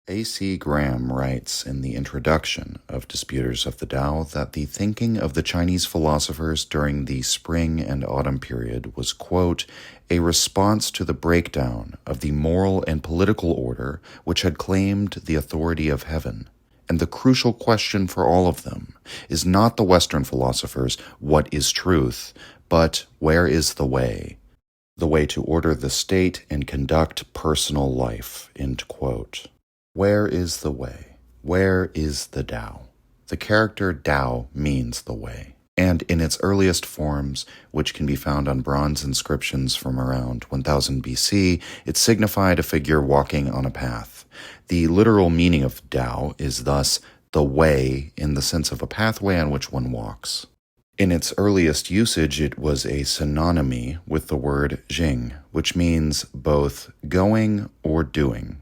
A.C. Graham writes in the introduction of Disputers of the Tao that the thinking of the Chinese philosophers during the spring and autumn period was, quote, a response to the breakdown of the moral and political order which had claimed the authority of heaven. And the crucial question for all of them is not the Western philosophers, what is truth, but where is the way? The way to order the state and conduct personal life, end quote. Where is the way? Where is the Tao? The character Tao means the way. And in its earliest forms, which can be found on bronze inscriptions from around 1000 BC, it signified a figure walking on a path. The literal meaning of Tao is thus the way in the sense of a pathway on which one walks. In its earliest usage, it was a synonymy with the word Jing, which means both going or doing.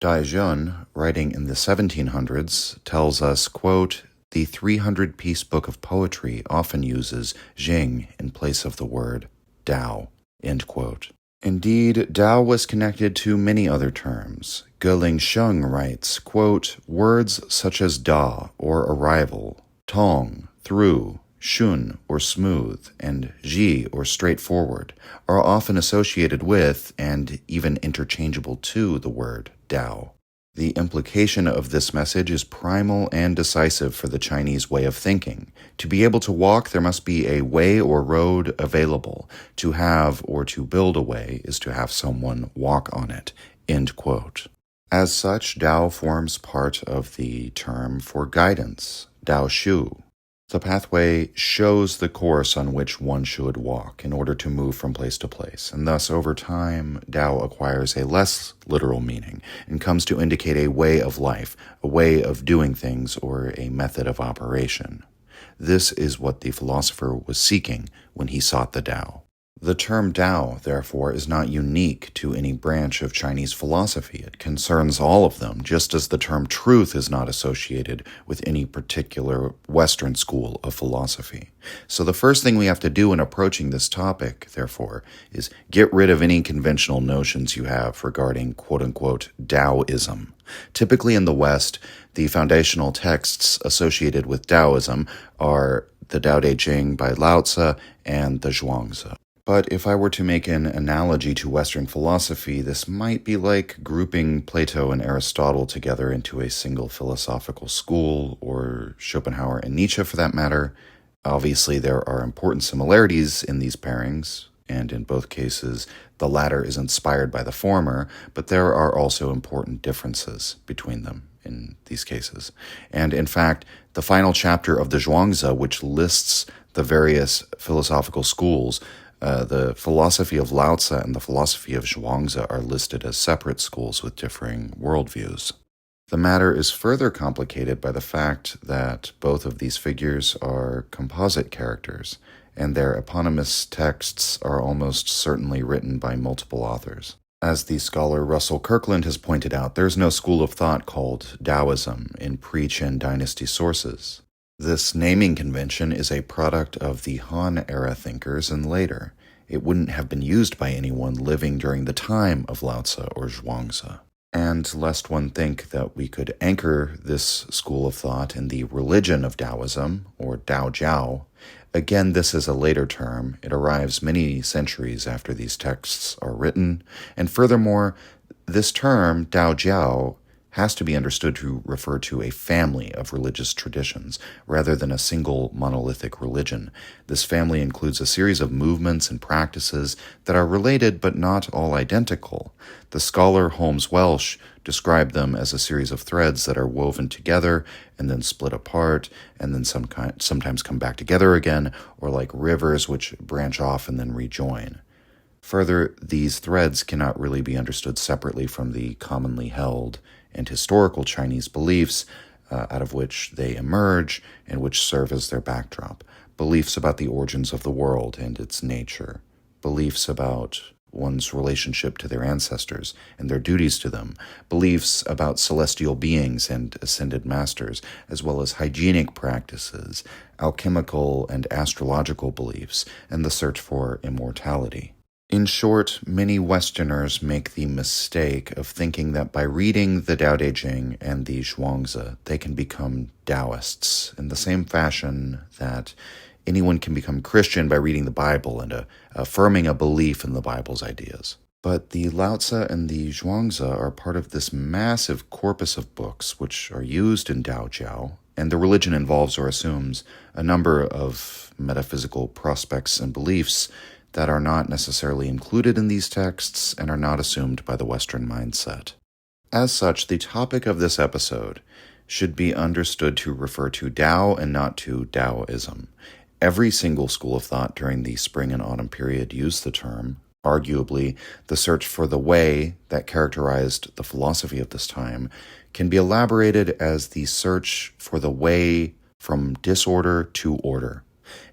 Daijun, writing in the 1700s, tells us, quote, the 300-piece book of poetry often uses Jing in place of the word Tao, end quote. Indeed, Tao was connected to many other terms. Shang writes, quote, words such as Da, or arrival, Tong, through, Shun, or smooth, and Ji, or straightforward, are often associated with, and even interchangeable to, the word Tao. The implication of this message is primal and decisive for the Chinese way of thinking. To be able to walk, there must be a way or road available. To have or to build a way is to have someone walk on it, end quote. As such, Tao forms part of the term for guidance, Tao Shu. The pathway shows the course on which one should walk in order to move from place to place, and thus over time Tao acquires a less literal meaning and comes to indicate a way of life, a way of doing things, or a method of operation. This is what the philosopher was seeking when he sought the Tao. The term Tao, therefore, is not unique to any branch of Chinese philosophy. It concerns all of them, just as the term truth is not associated with any particular Western school of philosophy. So the first thing we have to do in approaching this topic, therefore, is get rid of any conventional notions you have regarding quote-unquote Taoism. Typically in the West, the foundational texts associated with Taoism are the Tao Te Ching by Laozi and the Zhuangzi. But if I were to make an analogy to Western philosophy, this might be like grouping Plato and Aristotle together into a single philosophical school, or Schopenhauer and Nietzsche for that matter. Obviously, there are important similarities in these pairings, and in both cases, the latter is inspired by the former, but there are also important differences between them in these cases. And in fact, the final chapter of the Zhuangzi, which lists the various philosophical schools, the philosophy of Laozi and the philosophy of Zhuangzi are listed as separate schools with differing worldviews. The matter is further complicated by the fact that both of these figures are composite characters, and their eponymous texts are almost certainly written by multiple authors. As the scholar Russell Kirkland has pointed out, there's no school of thought called Taoism in pre-Qin dynasty sources. This naming convention is a product of the Han-era thinkers and later. It wouldn't have been used by anyone living during the time of Laozi or Zhuangzi. And lest one think that we could anchor this school of thought in the religion of Taoism, or Dao Jiao, again, this is a later term. It arrives many centuries after these texts are written. And furthermore, this term, Dao Jiao, has to be understood to refer to a family of religious traditions, rather than a single monolithic religion. This family includes a series of movements and practices that are related but not all identical. The scholar Holmes Welch described them as a series of threads that are woven together and then split apart, and then sometimes come back together again, or like rivers which branch off and then rejoin. Further, these threads cannot really be understood separately from the commonly held and historical Chinese beliefs out of which they emerge and which serve as their backdrop. Beliefs about the origins of the world and its nature. Beliefs about one's relationship to their ancestors and their duties to them. Beliefs about celestial beings and ascended masters, as well as hygienic practices, alchemical and astrological beliefs, and the search for immortality. In short, many Westerners make the mistake of thinking that by reading the Tao Te Ching and the Zhuangzi, they can become Taoists, in the same fashion that anyone can become Christian by reading the Bible and affirming a belief in the Bible's ideas. But the Laozi and the Zhuangzi are part of this massive corpus of books which are used in Daojiao, and the religion involves or assumes a number of metaphysical prospects and beliefs that are not necessarily included in these texts and are not assumed by the Western mindset. As such, the topic of this episode should be understood to refer to Tao and not to Taoism. Every single school of thought during the spring and autumn period used the term. Arguably, the search for the way that characterized the philosophy of this time can be elaborated as the search for the way from disorder to order.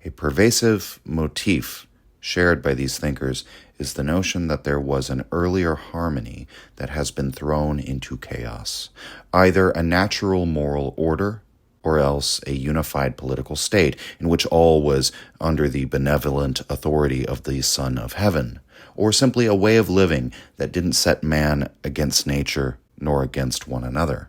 A pervasive motif shared by these thinkers is the notion that there was an earlier harmony that has been thrown into chaos, either a natural moral order or else a unified political state in which all was under the benevolent authority of the Son of Heaven, or simply a way of living that didn't set man against nature nor against one another.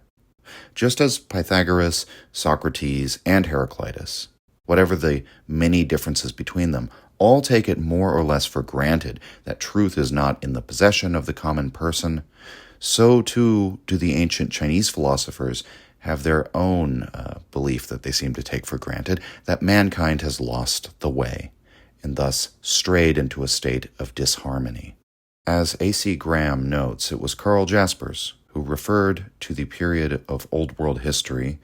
Just as Pythagoras, Socrates, and Heraclitus, whatever the many differences between them, all take it more or less for granted that truth is not in the possession of the common person, so too do the ancient Chinese philosophers have their own belief that they seem to take for granted, that mankind has lost the way, and thus strayed into a state of disharmony. As A.C. Graham notes, it was Karl Jaspers who referred to the period of Old World history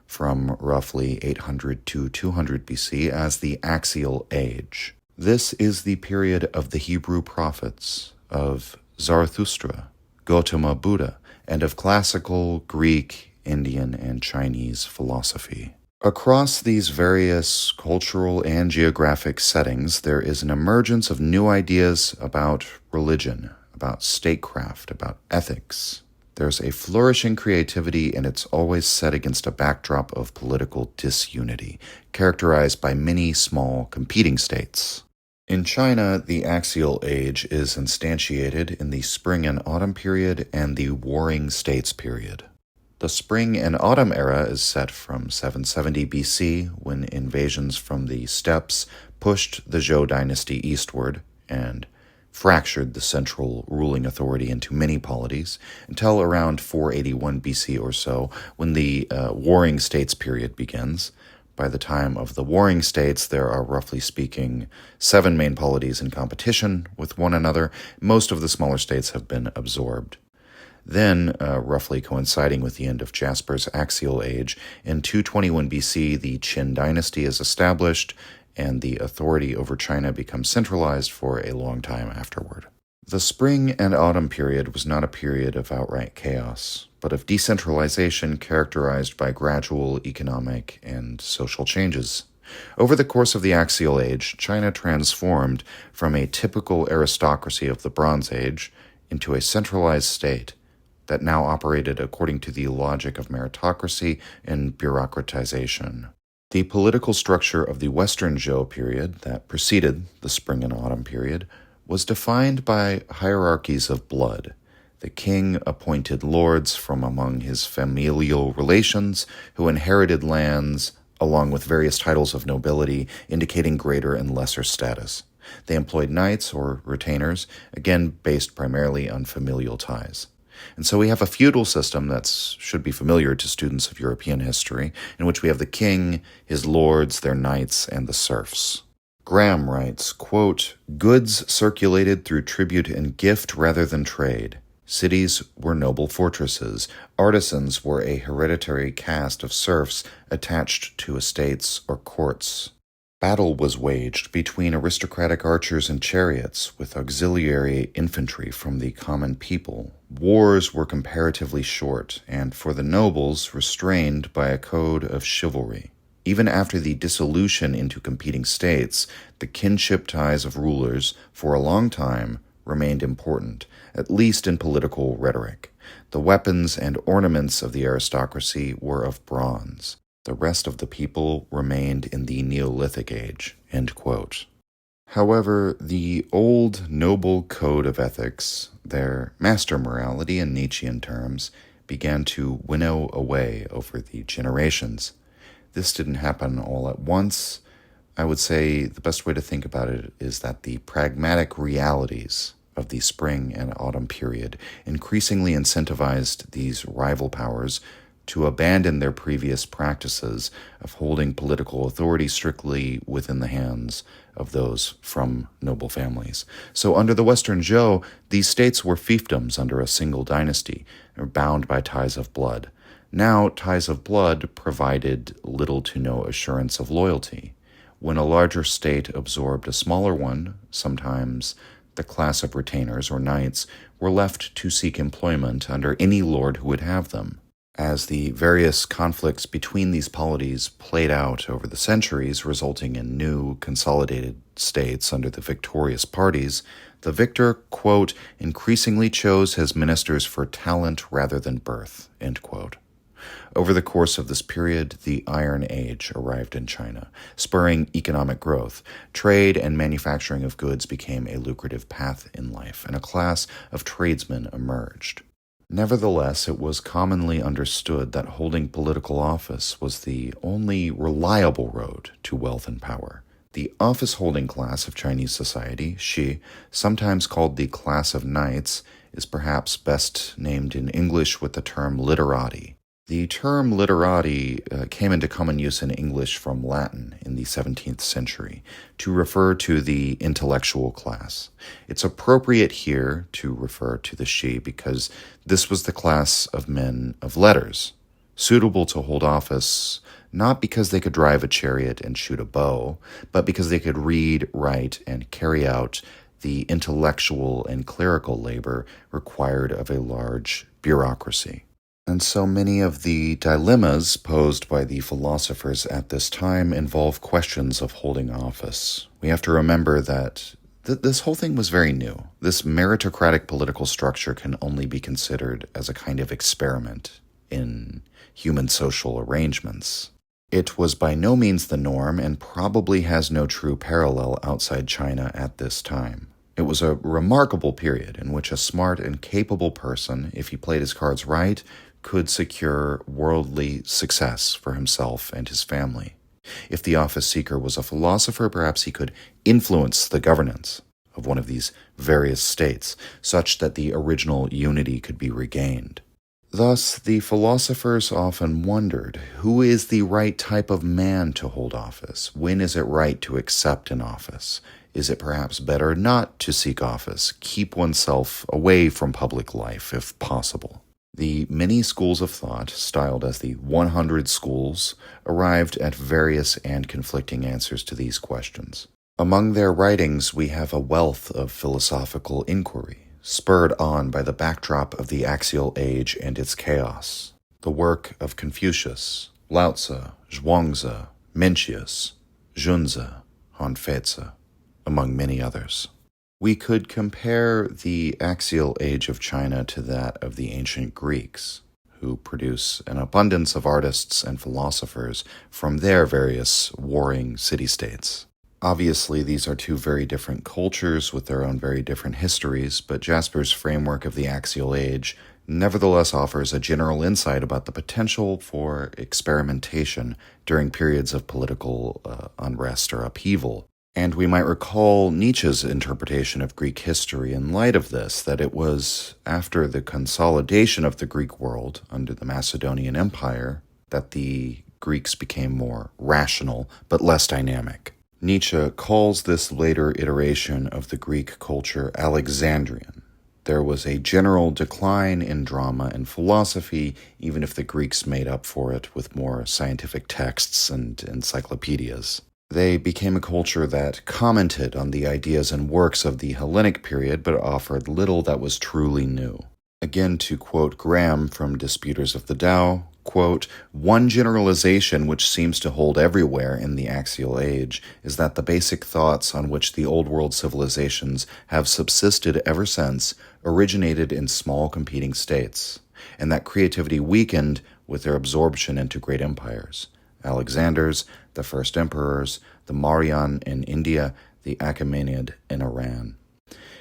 from roughly 800 to 200 BC as the Axial Age. This is the period of the Hebrew prophets, of Zarathustra, Gautama Buddha, and of classical Greek, Indian, and Chinese philosophy. Across these various cultural and geographic settings, there is an emergence of new ideas about religion, about statecraft, about ethics. There's a flourishing creativity, and it's always set against a backdrop of political disunity, characterized by many small competing states. In China, the Axial Age is instantiated in the Spring and Autumn period and the Warring States period. The Spring and Autumn era is set from 770 BC, when invasions from the steppes pushed the Zhou dynasty eastward and fractured the central ruling authority into many polities, until around 481 BC or so, when the Warring States period begins. By the time of the Warring States, there are, roughly speaking, 7 main polities in competition with one another. Most of the smaller states have been absorbed. Then, roughly coinciding with the end of Jasper's Axial Age, in 221 BC, the Qin dynasty is established, and the authority over China becomes centralized for a long time afterward. The Spring and Autumn period was not a period of outright chaos, but of decentralization characterized by gradual economic and social changes. Over the course of the Axial Age, China transformed from a typical aristocracy of the Bronze Age into a centralized state that now operated according to the logic of meritocracy and bureaucratization. The political structure of the Western Zhou period that preceded the Spring and Autumn period was defined by hierarchies of blood. The king appointed lords from among his familial relations who inherited lands along with various titles of nobility indicating greater and lesser status. They employed knights or retainers, again based primarily on familial ties. And so we have a feudal system that should be familiar to students of European history, in which we have the king, his lords, their knights, and the serfs. Graham writes, quote, "Goods circulated through tribute and gift rather than trade. Cities were noble fortresses. Artisans were a hereditary caste of serfs attached to estates or courts. Battle was waged between aristocratic archers and chariots with auxiliary infantry from the common people. Wars were comparatively short, and for the nobles restrained by a code of chivalry. Even after the dissolution into competing states, the kinship ties of rulers, for a long time, remained important, at least in political rhetoric. The weapons and ornaments of the aristocracy were of bronze. The rest of the people remained in the Neolithic age." End quote. However, the old noble code of ethics, their master morality in Nietzschean terms, began to winnow away over the generations. This didn't happen all at once. I would say the best way to think about it is that the pragmatic realities of the spring and autumn period increasingly incentivized these rival powers to abandon their previous practices of holding political authority strictly within the hands of those from noble families. So under the Western Zhou, these states were fiefdoms under a single dynasty, bound by ties of blood. Now, ties of blood provided little to no assurance of loyalty. When a larger state absorbed a smaller one, sometimes the class of retainers or knights were left to seek employment under any lord who would have them. As the various conflicts between these polities played out over the centuries, resulting in new consolidated states under the victorious parties, the victor, quote, increasingly chose his ministers for talent rather than birth, end quote. Over the course of this period, the Iron Age arrived in China, spurring economic growth. Trade and manufacturing of goods became a lucrative path in life, and a class of tradesmen emerged. Nevertheless, it was commonly understood that holding political office was the only reliable road to wealth and power. The office-holding class of Chinese society, Shi, sometimes called the class of knights, is perhaps best named in English with the term literati. The term literati came into common use in English from Latin in the 17th century to refer to the intellectual class. It's appropriate here to refer to the Shi because this was the class of men of letters, suitable to hold office not because they could drive a chariot and shoot a bow, but because they could read, write, and carry out the intellectual and clerical labor required of a large bureaucracy. And so many of the dilemmas posed by the philosophers at this time involve questions of holding office. We have to remember that this whole thing was very new. This meritocratic political structure can only be considered as a kind of experiment in human social arrangements. It was by no means the norm and probably has no true parallel outside China at this time. It was a remarkable period in which a smart and capable person, if he played his cards right, could secure worldly success for himself and his family. If the office seeker was a philosopher, perhaps he could influence the governance of one of these various states, such that the original unity could be regained. Thus, the philosophers often wondered, who is the right type of man to hold office? When is it right to accept an office? Is it perhaps better not to seek office, keep oneself away from public life if possible? The many schools of thought, styled as the 100 schools, arrived at various and conflicting answers to these questions. Among their writings, we have a wealth of philosophical inquiry, spurred on by the backdrop of the axial age and its chaos. The work of Confucius, Laozi, Zhuangzi, Mencius Xunzi, Confucius, among many others. We could compare the axial age of China to that of the ancient Greeks, who produce an abundance of artists and philosophers from their various warring city-states. Obviously, these are two very different cultures with their own very different histories, but Jasper's framework of the axial age nevertheless offers a general insight about the potential for experimentation during periods of political unrest or upheaval. And we might recall Nietzsche's interpretation of Greek history in light of this, that it was after the consolidation of the Greek world under the Macedonian Empire that the Greeks became more rational but less dynamic. Nietzsche calls this later iteration of the Greek culture Alexandrian. There was a general decline in drama and philosophy, even if the Greeks made up for it with more scientific texts and encyclopedias. They became a culture that commented on the ideas and works of the Hellenic period, but offered little that was truly new. Again, to quote Graham from Disputers of the Tao, quote, "One generalization which seems to hold everywhere in the axial age is that the basic thoughts on which the old world civilizations have subsisted ever since originated in small competing states, and that creativity weakened with their absorption into great empires. Alexander's, the first emperors, the Mauryan in India, the Achaemenid in Iran.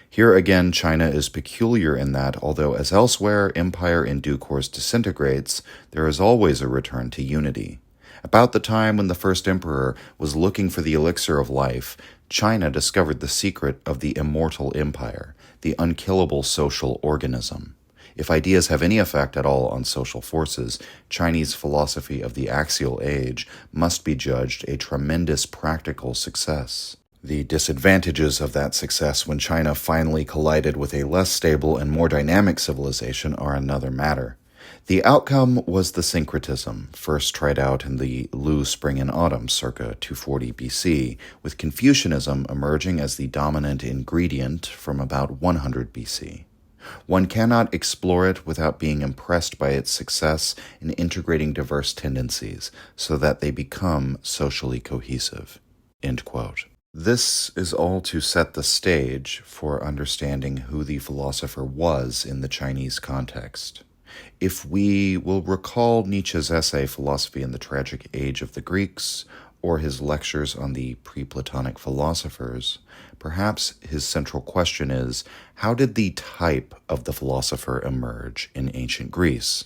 Here again, China is peculiar in that, although as elsewhere, empire in due course disintegrates, there is always a return to unity. About the time when the first emperor was looking for the elixir of life, China discovered the secret of the immortal empire, the unkillable social organism. If ideas have any effect at all on social forces, Chinese philosophy of the axial age must be judged a tremendous practical success. The disadvantages of that success when China finally collided with a less stable and more dynamic civilization are another matter. The outcome was the syncretism, first tried out in the Lu Spring and Autumn circa 240 BC, with Confucianism emerging as the dominant ingredient from about 100 BC. One cannot explore it without being impressed by its success in integrating diverse tendencies so that they become socially cohesive." End quote. This is all to set the stage for understanding who the philosopher was in the Chinese context. If we will recall Nietzsche's essay Philosophy in the Tragic Age of the Greeks, or his lectures on the pre-Platonic philosophers, perhaps his central question is, how did the type of the philosopher emerge in ancient Greece?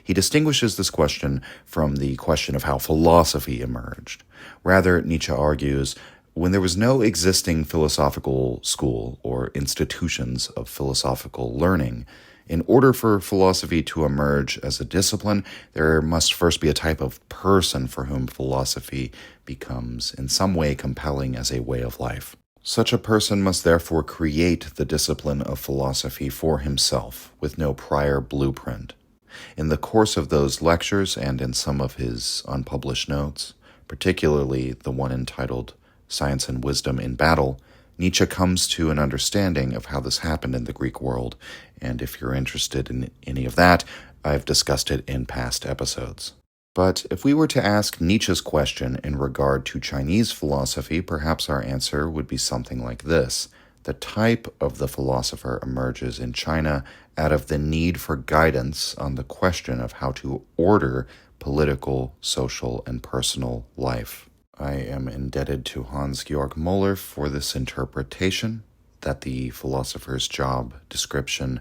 He distinguishes this question from the question of how philosophy emerged. Rather, Nietzsche argues, when there was no existing philosophical school or institutions of philosophical learning, in order for philosophy to emerge as a discipline, there must first be a type of person for whom philosophy becomes in some way compelling as a way of life. Such a person must therefore create the discipline of philosophy for himself, with no prior blueprint. In the course of those lectures and in some of his unpublished notes, particularly the one entitled Science and Wisdom in Battle, Nietzsche comes to an understanding of how this happened in the Greek world, and if you're interested in any of that, I've discussed it in past episodes. But if we were to ask Nietzsche's question in regard to Chinese philosophy, perhaps our answer would be something like this. The type of the philosopher emerges in China out of the need for guidance on the question of how to order political, social, and personal life. I am indebted to Hans-Georg Müller for this interpretation, that the philosopher's job description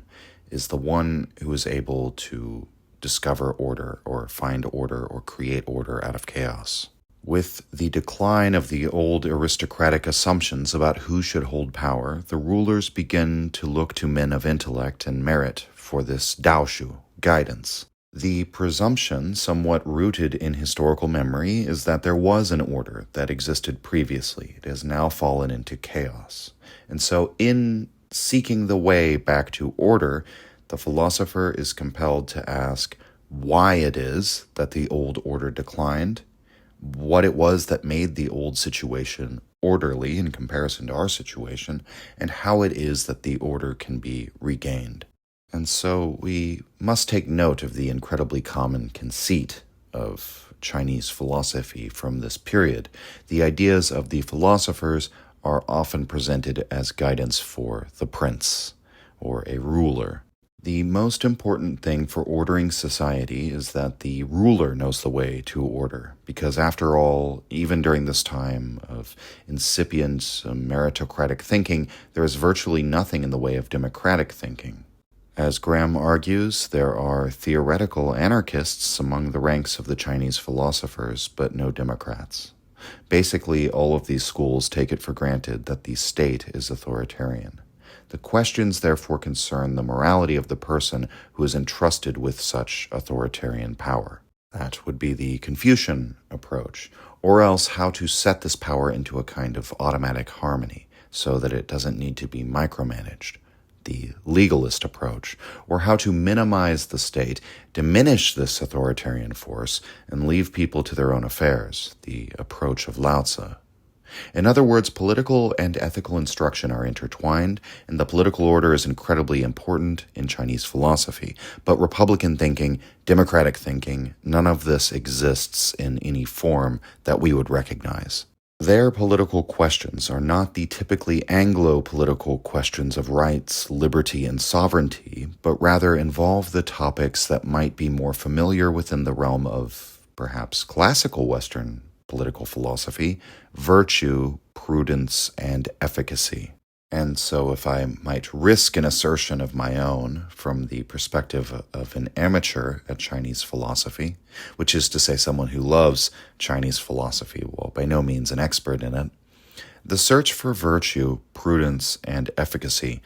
is the one who is able to discover order or find order or create order out of chaos. With the decline of the old aristocratic assumptions about who should hold power, the rulers begin to look to men of intellect and merit for this daoshu, guidance. The presumption, somewhat rooted in historical memory, is that there was an order that existed previously. It has now fallen into chaos. And so in seeking the way back to order, the philosopher is compelled to ask why it is that the old order declined, what it was that made the old situation orderly in comparison to our situation, and how it is that the order can be regained. And so we must take note of the incredibly common conceit of Chinese philosophy from this period. The ideas of the philosophers are often presented as guidance for the prince or a ruler. The most important thing for ordering society is that the ruler knows the way to order, because after all, even during this time of incipient meritocratic thinking, there is virtually nothing in the way of democratic thinking. As Graham argues, there are theoretical anarchists among the ranks of the Chinese philosophers, but no democrats. Basically, all of these schools take it for granted that the state is authoritarian. The questions therefore concern the morality of the person who is entrusted with such authoritarian power. That would be the Confucian approach, or else how to set this power into a kind of automatic harmony so that it doesn't need to be micromanaged. The legalist approach, or how to minimize the state, diminish this authoritarian force, and leave people to their own affairs, the approach of Laozi. In other words, political and ethical instruction are intertwined, and the political order is incredibly important in Chinese philosophy. But Republican thinking, democratic thinking, none of this exists in any form that we would recognize. Their political questions are not the typically Anglo-political questions of rights, liberty, and sovereignty, but rather involve the topics that might be more familiar within the realm of perhaps classical Western political philosophy, virtue, prudence, and efficacy. And so if I might risk an assertion of my own from the perspective of an amateur at Chinese philosophy, which is to say someone who loves Chinese philosophy while by no means an expert in it, the search for virtue, prudence, and efficacy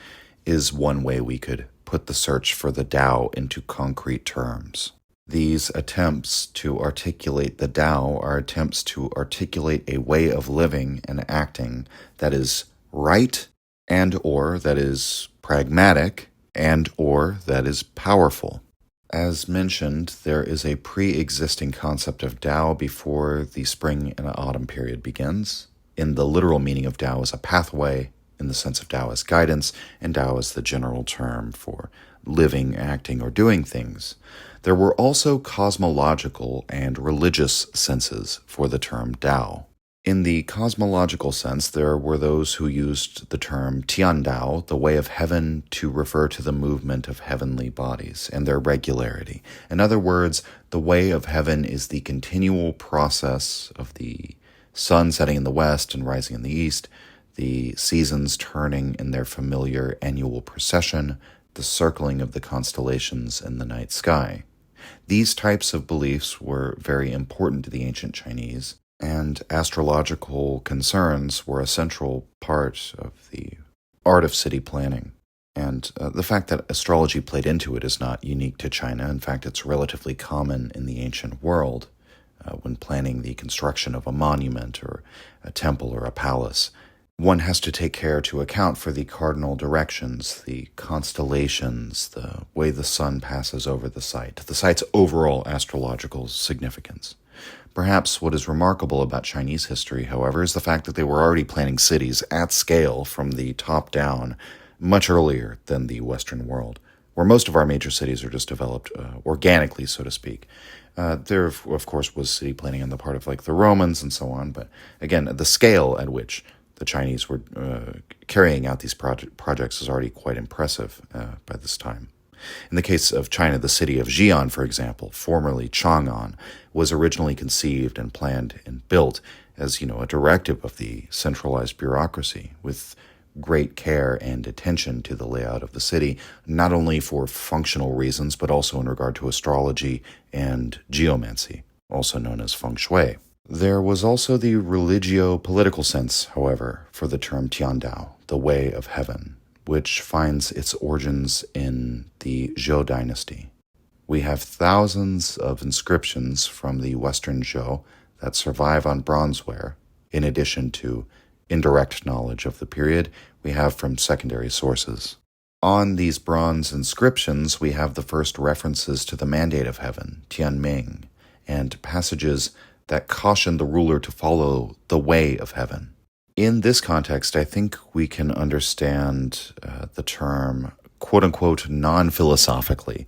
is one way we could put the search for the Tao into concrete terms. These attempts to articulate the Tao are attempts to articulate a way of living and acting that is right and or that is pragmatic and or that is powerful. As mentioned, there is a pre-existing concept of Tao before the spring and autumn period begins. In the literal meaning of Tao as a pathway, in the sense of Tao as guidance, and Tao as the general term for living, acting, or doing things. There were also cosmological and religious senses for the term Tao. In the cosmological sense, there were those who used the term Tiandao, the way of heaven, to refer to the movement of heavenly bodies and their regularity. In other words, the way of heaven is the continual process of the sun setting in the west and rising in the east, the seasons turning in their familiar annual procession, the circling of the constellations in the night sky. These types of beliefs were very important to the ancient Chinese, and astrological concerns were a central part of the art of city planning. And the fact that astrology played into it is not unique to China. In fact, it's relatively common in the ancient world when planning the construction of a monument or a temple or a palace. One has to take care to account for the cardinal directions, the constellations, the way the sun passes over the site's overall astrological significance. Perhaps what is remarkable about Chinese history, however, is the fact that they were already planning cities at scale from the top down much earlier than the Western world, where most of our major cities are just developed organically, so to speak. There, of course, was city planning on the part of like the Romans and so on, but again, the scale at which the Chinese were carrying out these projects is already quite impressive by this time. In the case of China, the city of Xi'an, for example, formerly Chang'an, was originally conceived and planned and built as, a directive of the centralized bureaucracy with great care and attention to the layout of the city, not only for functional reasons, but also in regard to astrology and geomancy, also known as feng shui. There was also the religio-political sense, however, for the term Tiandao, the way of heaven, which finds its origins in the Zhou dynasty. We have thousands of inscriptions from the Western Zhou that survive on bronzeware, in addition to indirect knowledge of the period we have from secondary sources. On these bronze inscriptions, we have the first references to the mandate of heaven, Tianming, and passages that caution the ruler to follow the way of heaven. In this context, I think we can understand the term, quote-unquote, non-philosophically,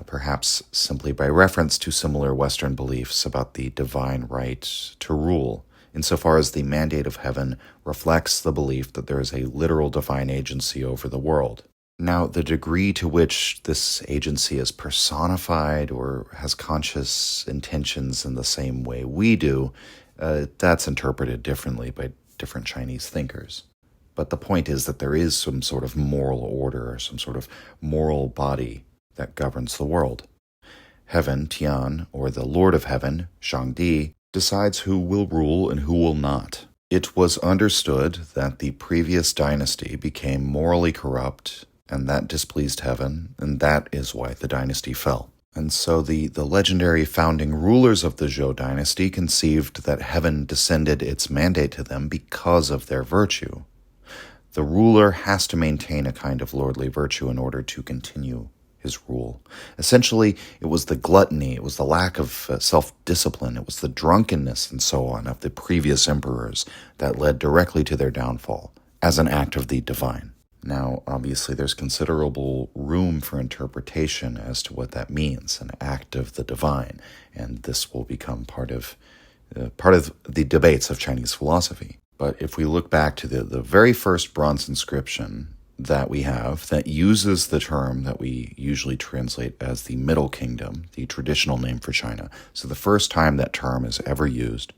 perhaps simply by reference to similar Western beliefs about the divine right to rule, insofar as the mandate of heaven reflects the belief that there is a literal divine agency over the world. Now, the degree to which this agency is personified or has conscious intentions in the same way we do, that's interpreted differently by different Chinese thinkers. But the point is that there is some sort of moral order or some sort of moral body that governs the world. Heaven, Tian, or the Lord of Heaven, Shang, decides who will rule and who will not. It was understood that the previous dynasty became morally corrupt, and that displeased heaven, and that is why the dynasty fell. And so the legendary founding rulers of the Zhou dynasty conceived that heaven descended its mandate to them because of their virtue. The ruler has to maintain a kind of lordly virtue in order to continue his rule. Essentially, it was the gluttony, it was the lack of self-discipline, it was the drunkenness and so on of the previous emperors that led directly to their downfall as an act of the divine. Now, obviously, there's considerable room for interpretation as to what that means, an act of the divine, and this will become part of the debates of Chinese philosophy. But if we look back to the very first bronze inscription that we have that uses the term that we usually translate as the Middle Kingdom, the traditional name for China, so the first time that term is ever used,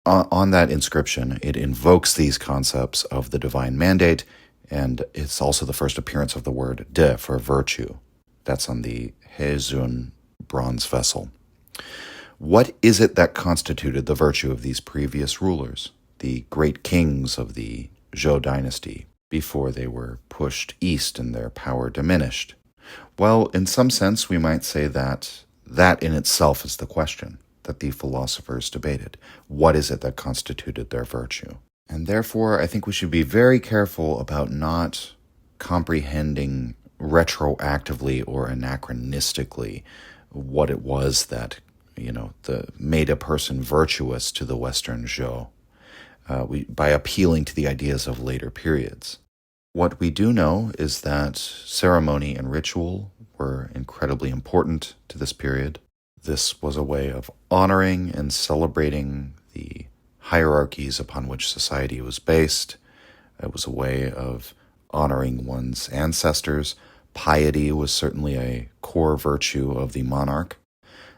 on that inscription, it invokes these concepts of the divine mandate, and it's also the first appearance of the word de for virtue. That's on the Hezun bronze vessel. What is it that constituted the virtue of these previous rulers, the great kings of the Zhou dynasty, before they were pushed east and their power diminished? Well, in some sense, we might say that in itself is the question that the philosophers debated. What is it that constituted their virtue? And therefore, I think we should be very careful about not comprehending retroactively or anachronistically what it was that made a person virtuous to the Western Zhou by appealing to the ideas of later periods. What we do know is that ceremony and ritual were incredibly important to this period. This was a way of honoring and celebrating the hierarchies upon which society was based. It was a way of honoring one's ancestors. Piety was certainly a core virtue of the monarch.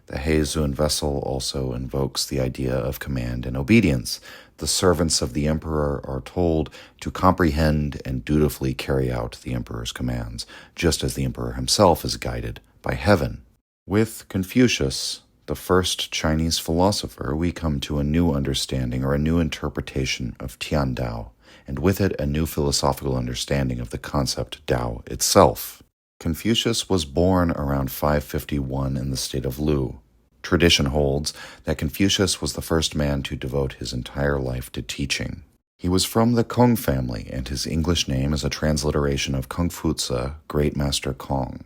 The Hezun vessel also invokes the idea of command and obedience. The servants of the emperor are told to comprehend and dutifully carry out the emperor's commands, just as the emperor himself is guided by heaven. With Confucius, the first Chinese philosopher, we come to a new understanding or a new interpretation of Tian Dao, and with it a new philosophical understanding of the concept Dao itself. Confucius was born around 551 in the state of Lu. Tradition holds that Confucius was the first man to devote his entire life to teaching. He was from the Kong family, and his English name is a transliteration of Confuzi, Great Master Kong.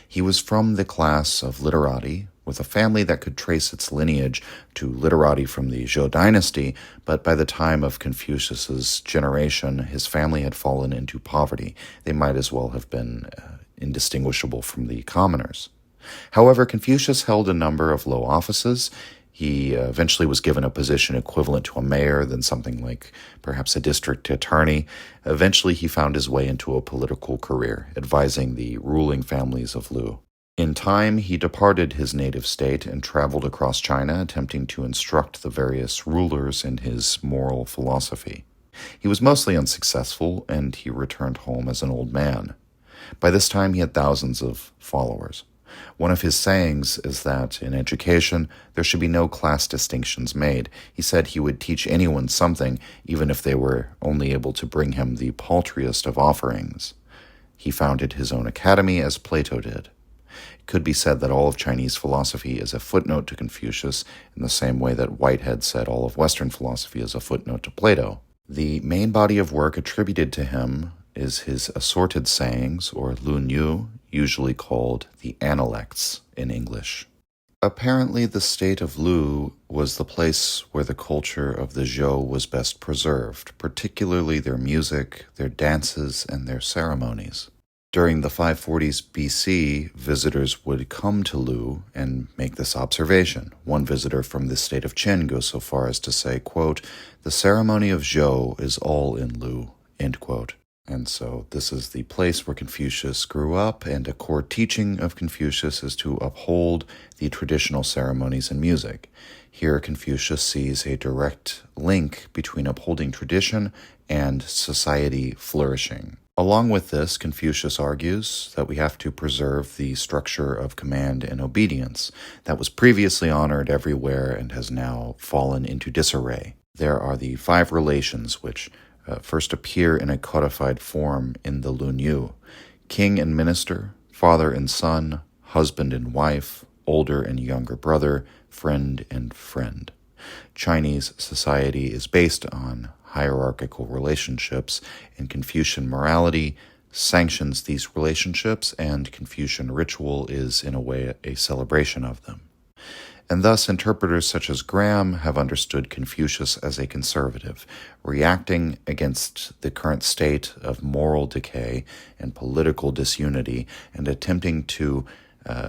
He was from the class of literati, with a family that could trace its lineage to literati from the Zhou dynasty, but by the time of Confucius's generation, his family had fallen into poverty. They might as well have been indistinguishable from the commoners. However, Confucius held a number of low offices. He eventually was given a position equivalent to a mayor, then something like perhaps a district attorney. Eventually, he found his way into a political career, advising the ruling families of Lu. In time, he departed his native state and traveled across China, attempting to instruct the various rulers in his moral philosophy. He was mostly unsuccessful, and he returned home as an old man. By this time, he had thousands of followers. One of his sayings is that in education, there should be no class distinctions made. He said he would teach anyone something, even if they were only able to bring him the paltriest of offerings. He founded his own academy, as Plato did. It could be said that all of Chinese philosophy is a footnote to Confucius, in the same way that Whitehead said all of Western philosophy is a footnote to Plato. The main body of work attributed to him is his assorted sayings, or lunyu, usually called the Analects in English. Apparently, the state of Lu was the place where the culture of the Zhou was best preserved, particularly their music, their dances, and their ceremonies. During the 540s BC, visitors would come to Lu and make this observation. One visitor from the state of Qin goes so far as to say, quote, "The ceremony of Zhou is all in Lu," end quote. And so this is the place where Confucius grew up, and a core teaching of Confucius is to uphold the traditional ceremonies and music. Here, Confucius sees a direct link between upholding tradition and society flourishing. Along with this, Confucius argues that we have to preserve the structure of command and obedience that was previously honored everywhere and has now fallen into disarray. There are the 5 relations which first appear in a codified form in the Lunyu: king and minister, father and son, husband and wife, older and younger brother, friend and friend. Chinese society is based on hierarchical relationships, and Confucian morality sanctions these relationships, and Confucian ritual is, in a way, a celebration of them. And thus, interpreters such as Graham have understood Confucius as a conservative, reacting against the current state of moral decay and political disunity, and attempting to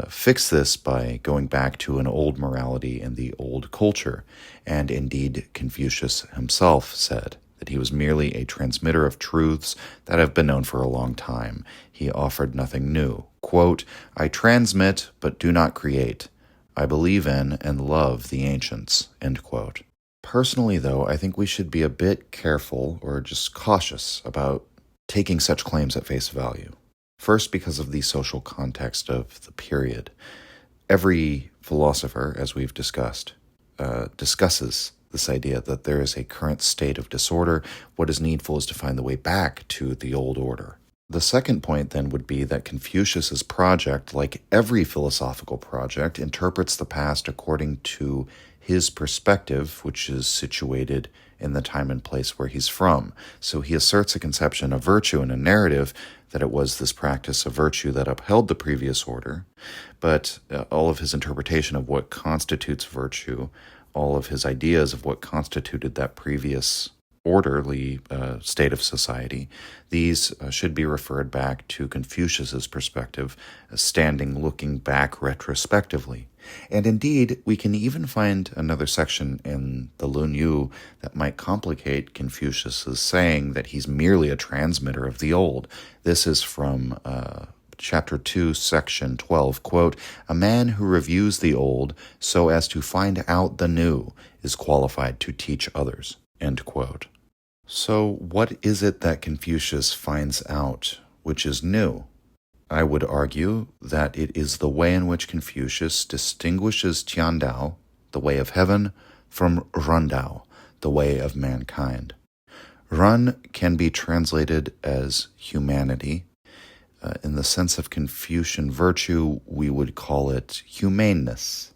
fix this by going back to an old morality and the old culture. And indeed, Confucius himself said that he was merely a transmitter of truths that have been known for a long time. He offered nothing new. Quote, "I transmit but do not create. I believe in and love the ancients," end quote. Personally, though, I think we should be a bit careful or just cautious about taking such claims at face value. First, because of the social context of the period. Every philosopher, as we've discussed, discusses this idea that there is a current state of disorder. What is needful is to find the way back to the old order. The second point then would be that Confucius's project, like every philosophical project, interprets the past according to his perspective, which is situated in the time and place where he's from. So he asserts a conception of virtue and a narrative that it was this practice of virtue that upheld the previous order, but all of his interpretation of what constitutes virtue, all of his ideas of what constituted that previous orderly state of society, these should be referred back to Confucius's perspective, looking back retrospectively. And indeed, we can even find another section in the Lun Yu that might complicate Confucius's saying that he's merely a transmitter of the old. This is from Chapter 2, Section 12, quote, "A man who reviews the old so as to find out the new is qualified to teach others," end quote. So what is it that Confucius finds out which is new? I would argue that it is the way in which Confucius distinguishes Tiandao, the way of heaven, from Rundao, the way of mankind. Run can be translated as humanity. In the sense of Confucian virtue, we would call it humaneness.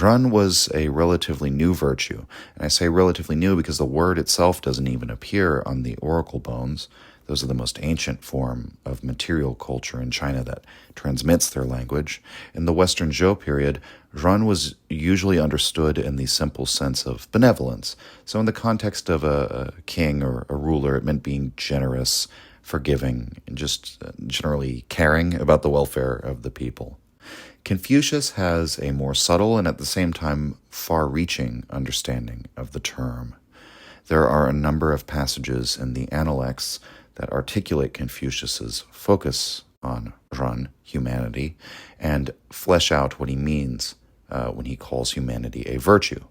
Run was a relatively new virtue, and I say relatively new because the word itself doesn't even appear on the oracle bones. Those are the most ancient form of material culture in China that transmits their language. In the Western Zhou period, Run was usually understood in the simple sense of benevolence. So in the context of a king or a ruler, it meant being generous, forgiving, and just generally caring about the welfare of the people. Confucius has a more subtle and at the same time far-reaching understanding of the term. There are a number of passages in the Analects that articulate Confucius's focus on Run, humanity, and flesh out what he means when he calls humanity a virtue.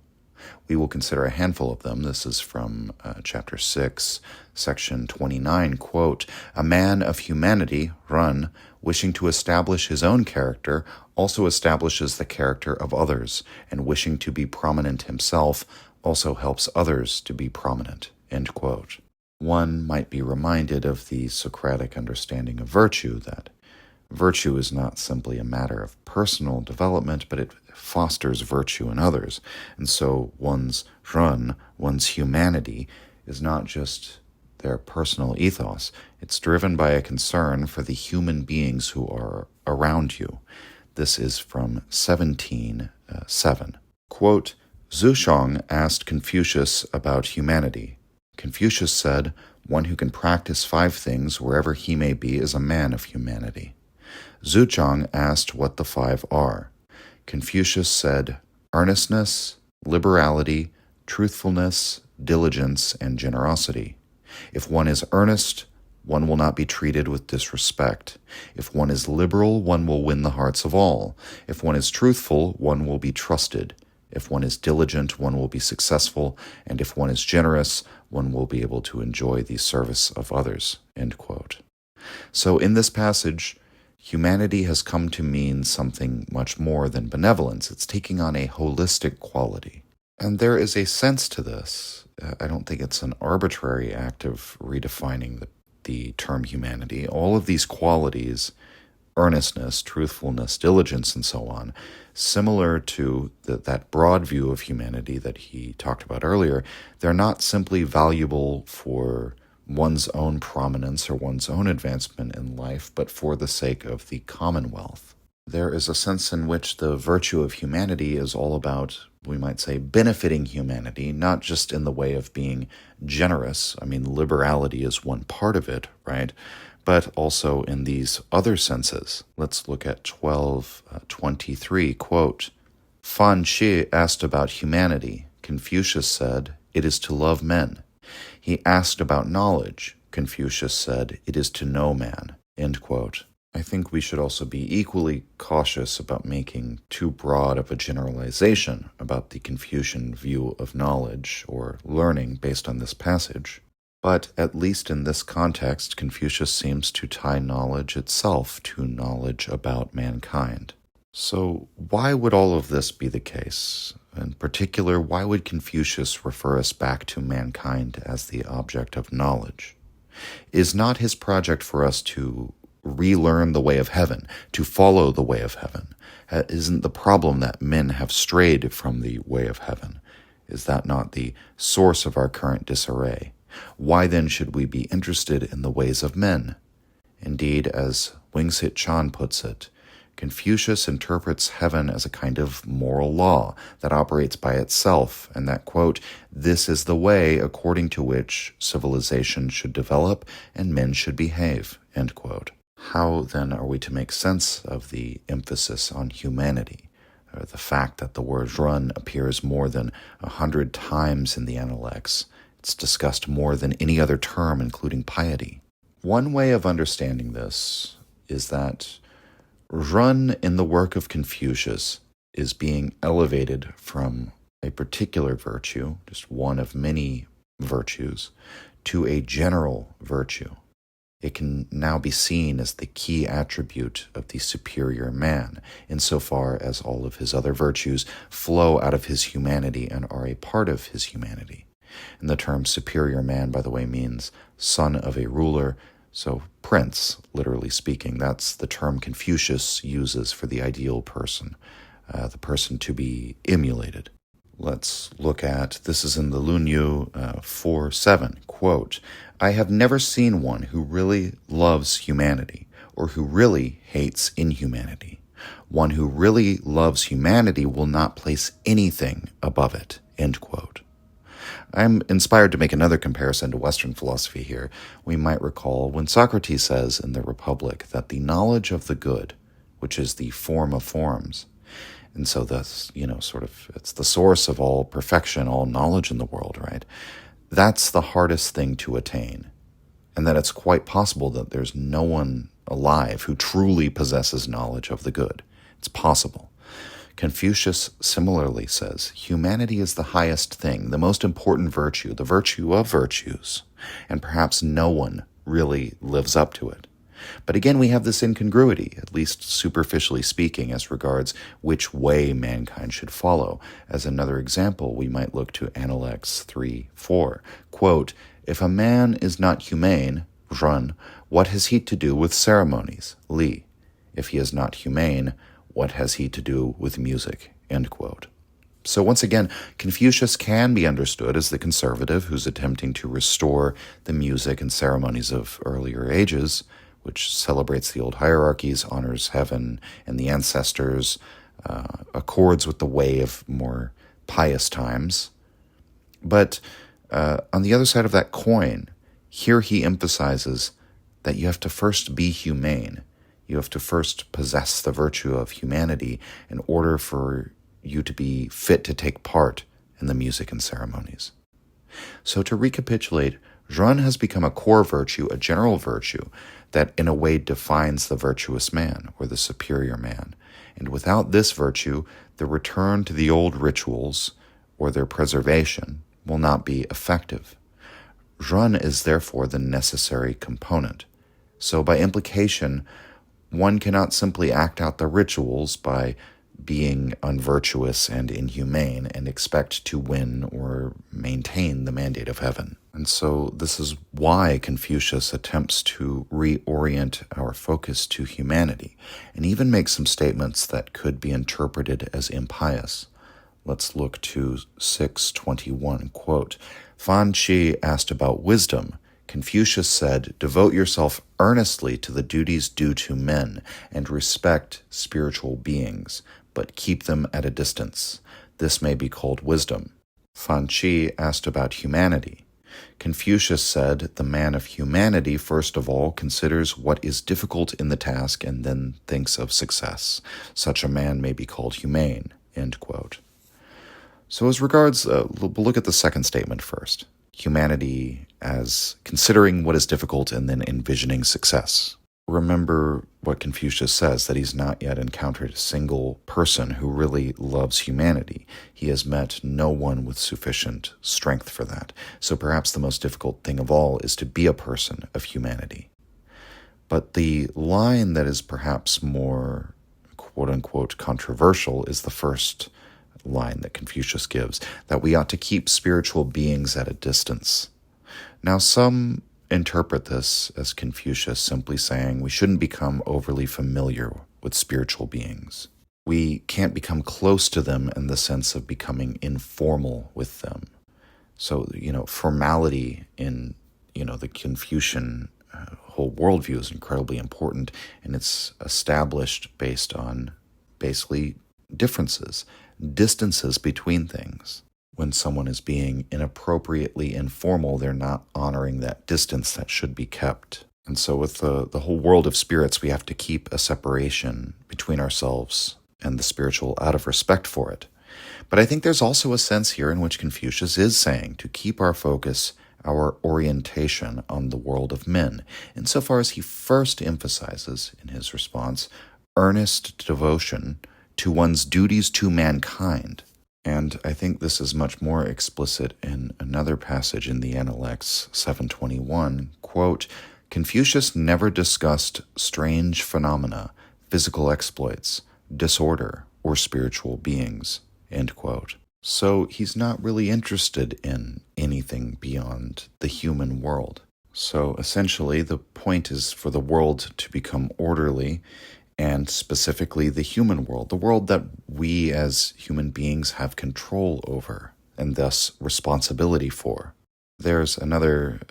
We will consider a handful of them. This is from Chapter 6, Section 29, quote, "A man of humanity, Run, wishing to establish his own character, also establishes the character of others, and wishing to be prominent himself, also helps others to be prominent," end quote. One might be reminded of the Socratic understanding of virtue, that virtue is not simply a matter of personal development, but it fosters virtue in others. And so one's Run, one's humanity, is not just their personal ethos. It's driven by a concern for the human beings who are around you. This is from 17:7. Quote, "Shang asked Confucius about humanity. Confucius said, 'One who can practice 5 things wherever he may be is a man of humanity.' Shang asked what the 5 are. Confucius said, 'Earnestness, liberality, truthfulness, diligence, and generosity. If one is earnest, one will not be treated with disrespect. If one is liberal, one will win the hearts of all. If one is truthful, one will be trusted. If one is diligent, one will be successful. And if one is generous, one will be able to enjoy the service of others," end quote. So in this passage, humanity has come to mean something much more than benevolence. It's taking on a holistic quality. And there is a sense to this. I don't think it's an arbitrary act of redefining the term humanity. All of these qualities, earnestness, truthfulness, diligence, and so on, similar to that broad view of humanity that he talked about earlier, they're not simply valuable for one's own prominence or one's own advancement in life, but for the sake of the commonwealth. There is a sense in which the virtue of humanity is all about, we might say, benefiting humanity, not just in the way of being generous. I mean, liberality is one part of it, right? But also in these other senses. Let's look at 12:23, quote, "Fan Shi asked about humanity. Confucius said, 'It is to love men.' He asked about knowledge. Confucius said, 'It is to know man,'" end quote. I think we should also be equally cautious about making too broad of a generalization about the Confucian view of knowledge or learning based on this passage. But at least in this context, Confucius seems to tie knowledge itself to knowledge about mankind. So why would all of this be the case? In particular, why would Confucius refer us back to mankind as the object of knowledge? Is not his project for us to relearn the way of heaven, to follow the way of heaven? Isn't the problem that men have strayed from the way of heaven? Is that not the source of our current disarray? Why then should we be interested in the ways of men? Indeed, as Wang puts it, Confucius interprets heaven as a kind of moral law that operates by itself, and that, quote, this is the way according to which civilization should develop and men should behave, end quote. How then are we to make sense of the emphasis on humanity, or the fact that the word run appears more than 100 times in the Analects? It's discussed more than any other term, including piety. One way of understanding this is that run in the work of Confucius is being elevated from a particular virtue, just one of many virtues, to a general virtue. It can now be seen as the key attribute of the superior man, insofar as all of his other virtues flow out of his humanity and are a part of his humanity. And the term superior man, by the way, means son of a ruler, so prince, literally speaking. That's the term Confucius uses for the ideal person, the person to be emulated. Let's look at, this is in the Lunyu 4:7, quote, I have never seen one who really loves humanity or who really hates inhumanity. One who really loves humanity will not place anything above it, end quote. I'm inspired to make another comparison to Western philosophy here. We might recall when Socrates says in the Republic that the knowledge of the good, which is the form of forms, and so that's, it's the source of all perfection, all knowledge in the world, right? That's the hardest thing to attain. And that it's quite possible that there's no one alive who truly possesses knowledge of the good. It's possible. Confucius similarly says, humanity is the highest thing, the most important virtue, the virtue of virtues, and perhaps no one really lives up to it. But again, we have this incongruity, at least superficially speaking, as regards which way mankind should follow. As another example, we might look to Analects 3:4. Quote, if a man is not humane, run, what has he to do with ceremonies? Li. If he is not humane, what has he to do with music? End quote. So once again, Confucius can be understood as the conservative who's attempting to restore the music and ceremonies of earlier ages, which celebrates the old hierarchies, honors heaven and the ancestors, accords with the way of more pious times. But on the other side of that coin, here he emphasizes that you have to first be humane. You have to first possess the virtue of humanity in order for you to be fit to take part in the music and ceremonies. So to recapitulate, Zhuang has become a core virtue, a general virtue, that in a way defines the virtuous man or the superior man. And without this virtue, the return to the old rituals or their preservation will not be effective. Zhuang is therefore the necessary component. So by implication, one cannot simply act out the rituals by being unvirtuous and inhumane and expect to win or maintain the mandate of heaven. And so this is why Confucius attempts to reorient our focus to humanity and even make some statements that could be interpreted as impious. Let's look to 6:21, quote, Fan Qi asked about wisdom. Confucius said, devote yourself earnestly to the duties due to men and respect spiritual beings, but keep them at a distance. This may be called wisdom. Fan Qi asked about humanity. Confucius said, the man of humanity first of all considers what is difficult in the task and then thinks of success. Such a man may be called humane, end quote. So as regards, we'll look at the second statement first. Humanity as considering what is difficult and then envisioning success. remember what Confucius says, that he's not yet encountered a single person who really loves humanity. He has met no one with sufficient strength for that. So perhaps the most difficult thing of all is to be a person of humanity. But the line that is perhaps more quote-unquote controversial is the first line that Confucius gives, that we ought to keep spiritual beings at a distance. Now, some interpret this as Confucius simply saying we shouldn't become overly familiar with spiritual beings. We can't become close to them in the sense of becoming informal with them. So, formality in, the Confucian whole worldview is incredibly important, and it's established based on basically differences, distances between things. When someone is being inappropriately informal, they're not honoring that distance that should be kept. And so with the whole world of spirits, we have to keep a separation between ourselves and the spiritual out of respect for it. But I think there's also a sense here in which Confucius is saying to keep our focus, our orientation on the world of men, insofar as he first emphasizes, in his response, earnest devotion to one's duties to mankind. And I think this is much more explicit in another passage in the Analects 721, quote, Confucius never discussed strange phenomena, physical exploits, disorder, or spiritual beings, end quote. So he's not really interested in anything beyond the human world. So essentially the point is for the world to become orderly, and specifically the human world, the world that we as human beings have control over and thus responsibility for. There's another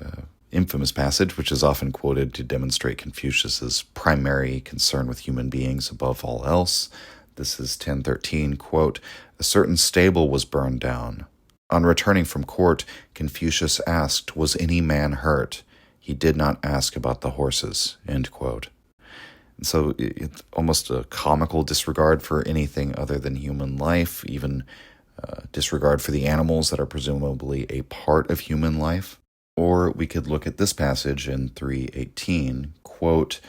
infamous passage which is often quoted to demonstrate Confucius's primary concern with human beings above all else. This is 1013, quote, a certain stable was burned down. On returning from court, Confucius asked, was any man hurt? He did not ask about the horses, end quote. And so it's almost a comical disregard for anything other than human life, even disregard for the animals that are presumably a part of human life. Or we could look at this passage in 3:18, quote,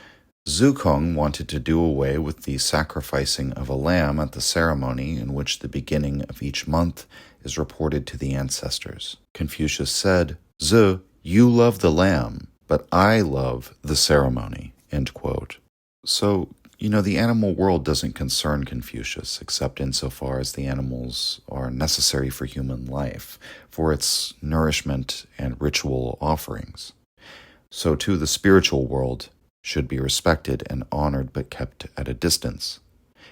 Zukong wanted to do away with the sacrificing of a lamb at the ceremony in which the beginning of each month is reported to the ancestors. Confucius said, Zu, you love the lamb, but I love the ceremony, end quote. So, the animal world doesn't concern Confucius, except insofar as the animals are necessary for human life, for its nourishment and ritual offerings. So too the spiritual world should be respected and honored but kept at a distance.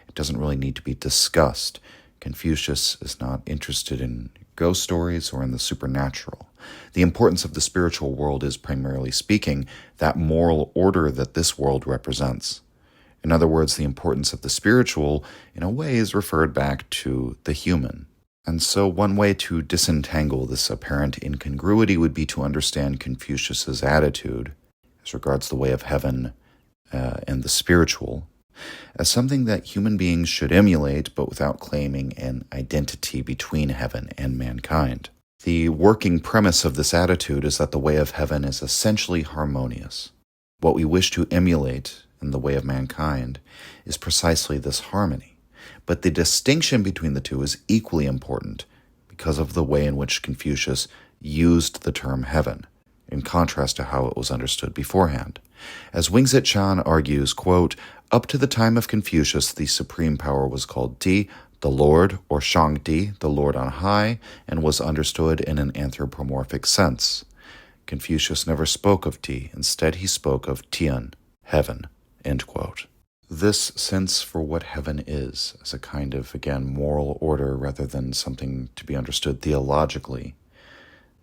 It doesn't really need to be discussed. Confucius is not interested in ghost stories or in the supernatural. The importance of the spiritual world is, primarily speaking, that moral order that this world represents. In other words, the importance of the spiritual, in a way, is referred back to the human. And so one way to disentangle this apparent incongruity would be to understand Confucius's attitude as regards the way of heaven and the spiritual as something that human beings should emulate, but without claiming an identity between heaven and mankind. The working premise of this attitude is that the way of heaven is essentially harmonious. What we wish to emulate in the way of mankind is precisely this harmony. But the distinction between the two is equally important because of the way in which Confucius used the term heaven, in contrast to how it was understood beforehand. As Wang argues, quote, up to the time of Confucius, the supreme power was called Tsit, the Lord, or Shang, the Lord on high, and was understood in an anthropomorphic sense. Confucius never spoke of Tsit. Instead, he spoke of Tian, heaven, end quote. This sense for what heaven is, as a kind of, again, moral order rather than something to be understood theologically,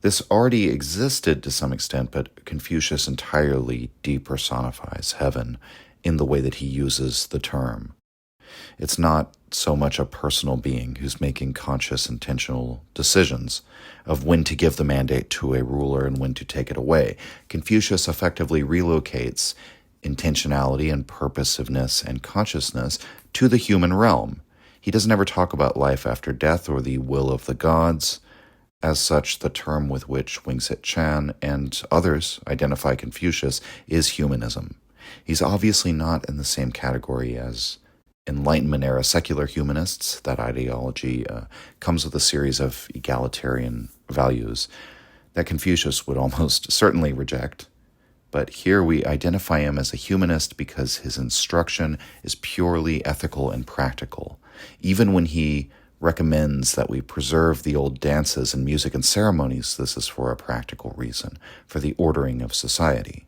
this already existed to some extent, but Confucius entirely depersonifies heaven in the way that he uses the term. It's not so much a personal being who's making conscious, intentional decisions of when to give the mandate to a ruler and when to take it away. Confucius effectively relocates intentionality and purposiveness and consciousness to the human realm. He doesn't ever talk about life after death or the will of the gods. As such, the term with which Wang and others identify Confucius is humanism. He's obviously not in the same category as Enlightenment-era secular humanists. That ideology comes with a series of egalitarian values that Confucius would almost certainly reject. But here we identify him as a humanist because his instruction is purely ethical and practical. Even when he recommends that we preserve the old dances and music and ceremonies, this is for a practical reason, for the ordering of society.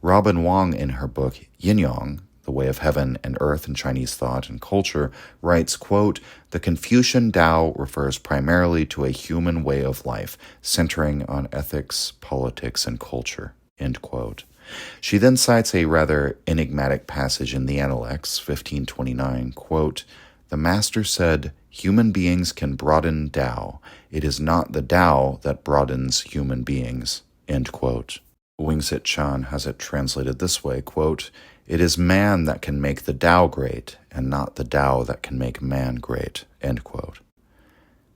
Robin Wang, in her book Yin Yang, The Way of Heaven and Earth in Chinese Thought and Culture, writes, quote, "The Confucian Tao refers primarily to a human way of life, centering on ethics, politics, and culture," end quote. She then cites a rather enigmatic passage in the Analects, 1529, quote, "The master said, human beings can broaden Tao. It is not the Tao that broadens human beings," end quote. Shang has it translated this way, quote, "It is man that can make the Tao great, and not the Tao that can make man great," end quote.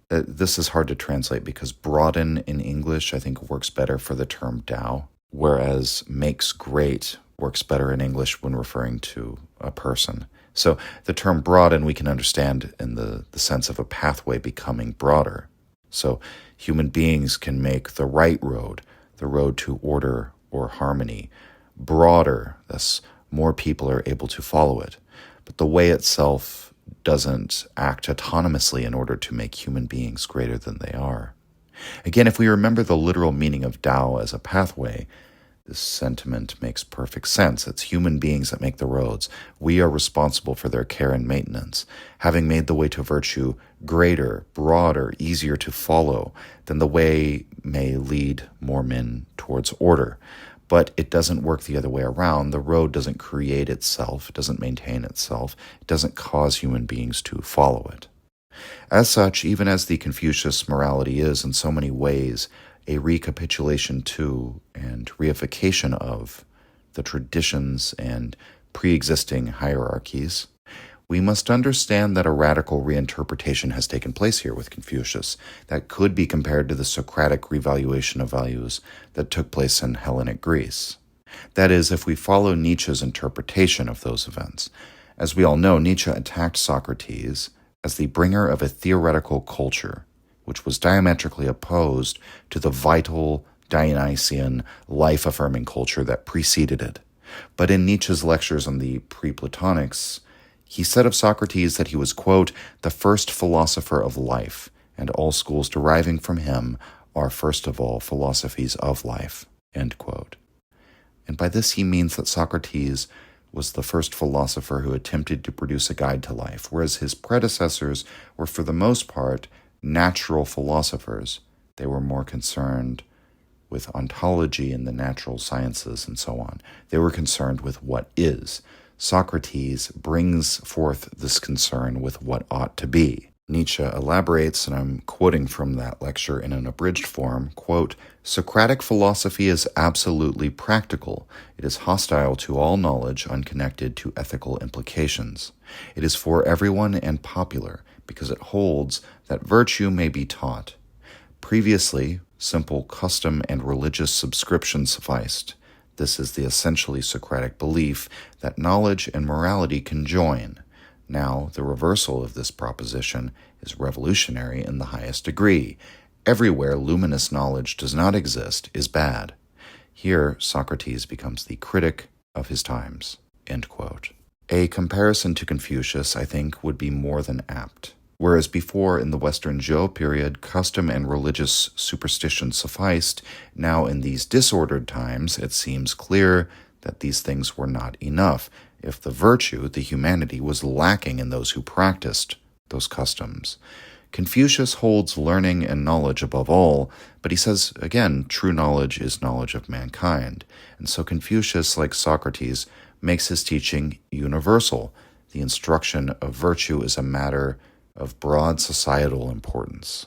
This is hard to translate because broaden in English, I think, works better for the term Tao, whereas makes great works better in English when referring to a person. So the term broaden we can understand in the sense of a pathway becoming broader. So human beings can make the right road, the road to order or harmony, broader, thus more people are able to follow it. But the way itself doesn't act autonomously in order to make human beings greater than they are. Again, if we remember the literal meaning of Tao as a pathway, this sentiment makes perfect sense. It's human beings that make the roads. We are responsible for their care and maintenance. Having made the way to virtue greater, broader, easier to follow, then the way may lead more men towards order. But it doesn't work the other way around. The road doesn't create itself. It doesn't maintain itself. It doesn't cause human beings to follow it. As such, even as the Confucius morality is in so many ways a recapitulation to and reification of the traditions and pre-existing hierarchies, we must understand that a radical reinterpretation has taken place here with Confucius that could be compared to the Socratic revaluation of values that took place in Hellenic Greece. That is, if we follow Nietzsche's interpretation of those events. As we all know, Nietzsche attacked Socrates as the bringer of a theoretical culture, which was diametrically opposed to the vital Dionysian, life-affirming culture that preceded it. But in Nietzsche's lectures on the pre-Platonics, he said of Socrates that he was, quote, "the first philosopher of life, and all schools deriving from him are first of all philosophies of life," end quote. And by this he means that Socrates was the first philosopher who attempted to produce a guide to life, whereas his predecessors were for the most part natural philosophers. They were more concerned with ontology and the natural sciences and so on. They were concerned with what is. Socrates brings forth this concern with what ought to be. Nietzsche elaborates, and I'm quoting from that lecture in an abridged form, quote, "Socratic philosophy is absolutely practical. It is hostile to all knowledge unconnected to ethical implications. It is for everyone and popular, because it holds that virtue may be taught. Previously, simple custom and religious subscription sufficed. This is the essentially Socratic belief that knowledge and morality can join. Now, the reversal of this proposition is revolutionary in the highest degree. Everywhere luminous knowledge does not exist is bad." Here, Socrates becomes the critic of his times, end quote. A comparison to Confucius, I think, would be more than apt. Whereas before, in the Western Zhou period, custom and religious superstition sufficed, now in these disordered times, it seems clear that these things were not enough, if the virtue, the humanity, was lacking in those who practiced those customs. Confucius holds learning and knowledge above all, but he says, again, true knowledge is knowledge of mankind. And so Confucius, like Socrates, makes his teaching universal. The instruction of virtue is a matter of broad societal importance.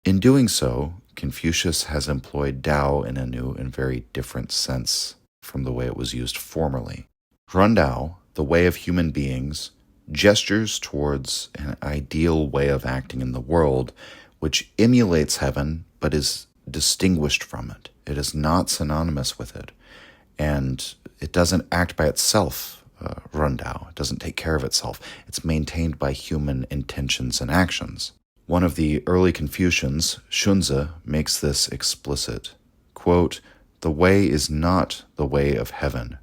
In doing so, Confucius has employed Tao in a new and very different sense from the way it was used formerly. Rundao, the way of human beings, gestures towards an ideal way of acting in the world, which emulates heaven but is distinguished from it. It is not synonymous with it. And it doesn't act by itself, run Dao. It doesn't take care of itself. It's maintained by human intentions and actions. One of the early Confucians, Xunzi, makes this explicit. Quote, "The way is not the way of heaven,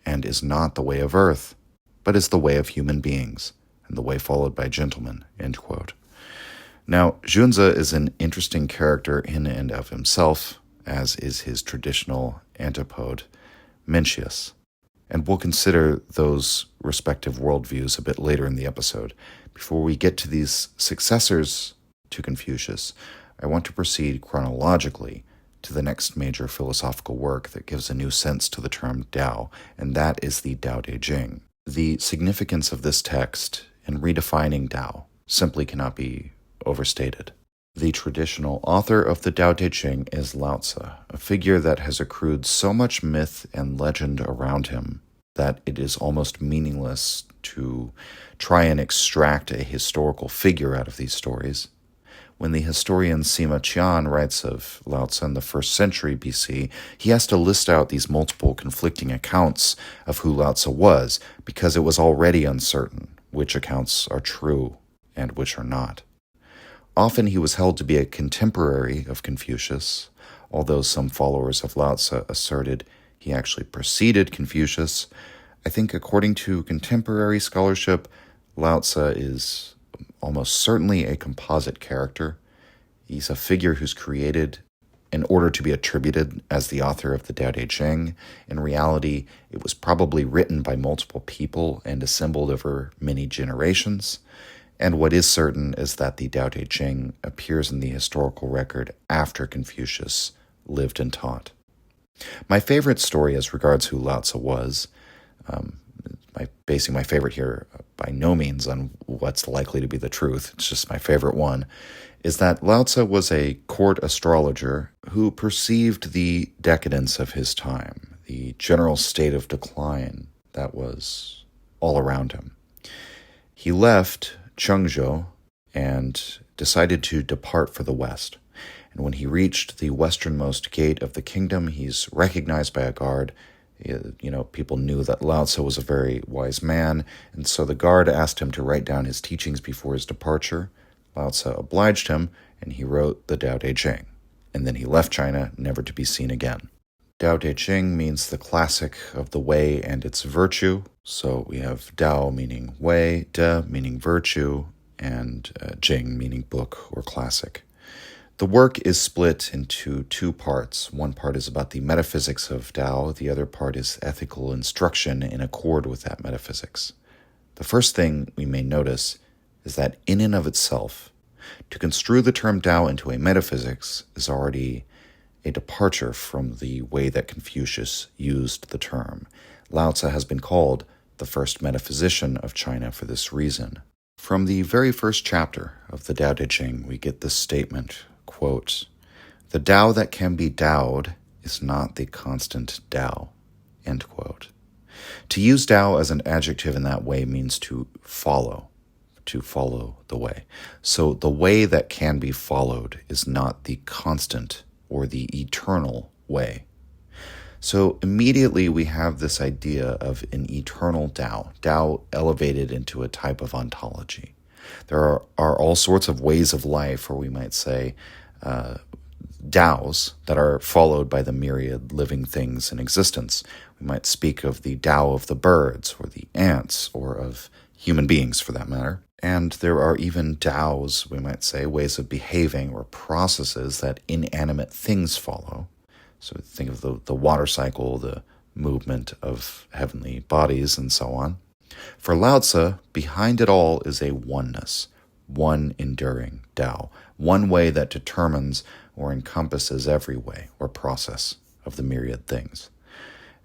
and is not the way of earth, but is the way of human beings, and the way followed by gentlemen." End quote. Now, Xunzi is an interesting character in and of himself, as is his traditional antipode, Mencius. And we'll consider those respective worldviews a bit later in the episode. Before we get to these successors to Confucius, I want to proceed chronologically to the next major philosophical work that gives a new sense to the term Tao, and that is the Tao Te Ching. The significance of this text in redefining Tao simply cannot be overstated. The traditional author of the Tao Te Ching is Laozi, a figure that has accrued so much myth and legend around him that it is almost meaningless to try and extract a historical figure out of these stories. When the historian Sima Qian writes of Laozi in the 1st century BC, he has to list out these multiple conflicting accounts of who Laozi was because it was already uncertain which accounts are true and which are not. Often he was held to be a contemporary of Confucius, although some followers of Laozi asserted he actually preceded Confucius. I think according to contemporary scholarship, Laozi is almost certainly a composite character. He's a figure who's created in order to be attributed as the author of the Tao Te Ching. In reality, it was probably written by multiple people and assembled over many generations. And what is certain is that the Tao Te Ching appears in the historical record after Confucius lived and taught. My favorite story as regards who Laozi was, basing my favorite here by no means on what's likely to be the truth, it's just my favorite one, is that Laozi was a court astrologer who perceived the decadence of his time, the general state of decline that was all around him. He left Chengzhou and decided to depart for the west. And when he reached the westernmost gate of the kingdom, he's recognized by a guard. People knew that Laozi was a very wise man, and so the guard asked him to write down his teachings before his departure. Laozi obliged him, and he wrote the Tao Te Ching. And then he left China, never to be seen again. Tao Te Ching means the classic of the way and its virtue. So we have Tao meaning way, De meaning virtue, and Jing meaning book or classic. The work is split into 2 parts. One part is about the metaphysics of Tao. The other part is ethical instruction in accord with that metaphysics. The first thing we may notice is that in and of itself, to construe the term Tao into a metaphysics is already a departure from the way that Confucius used the term. Laozi has been called the first metaphysician of China for this reason. From the very first chapter of the Tao Te Ching, we get this statement, quote, "The Tao that can be Taoed is not the constant Tao," end quote. To use Tao as an adjective in that way means to follow the way. So the way that can be followed is not the constant or the eternal way. So immediately we have this idea of an eternal Tao, Tao elevated into a type of ontology. There are all sorts of ways of life, or we might say Taos, that are followed by the myriad living things in existence. We might speak of the Tao of the birds, or the ants, or of human beings for that matter. And there are even Taos, we might say, ways of behaving or processes that inanimate things follow. So think of the water cycle, the movement of heavenly bodies, and so on. For Laozi, behind it all is a oneness, one enduring Tao, one way that determines or encompasses every way or process of the myriad things.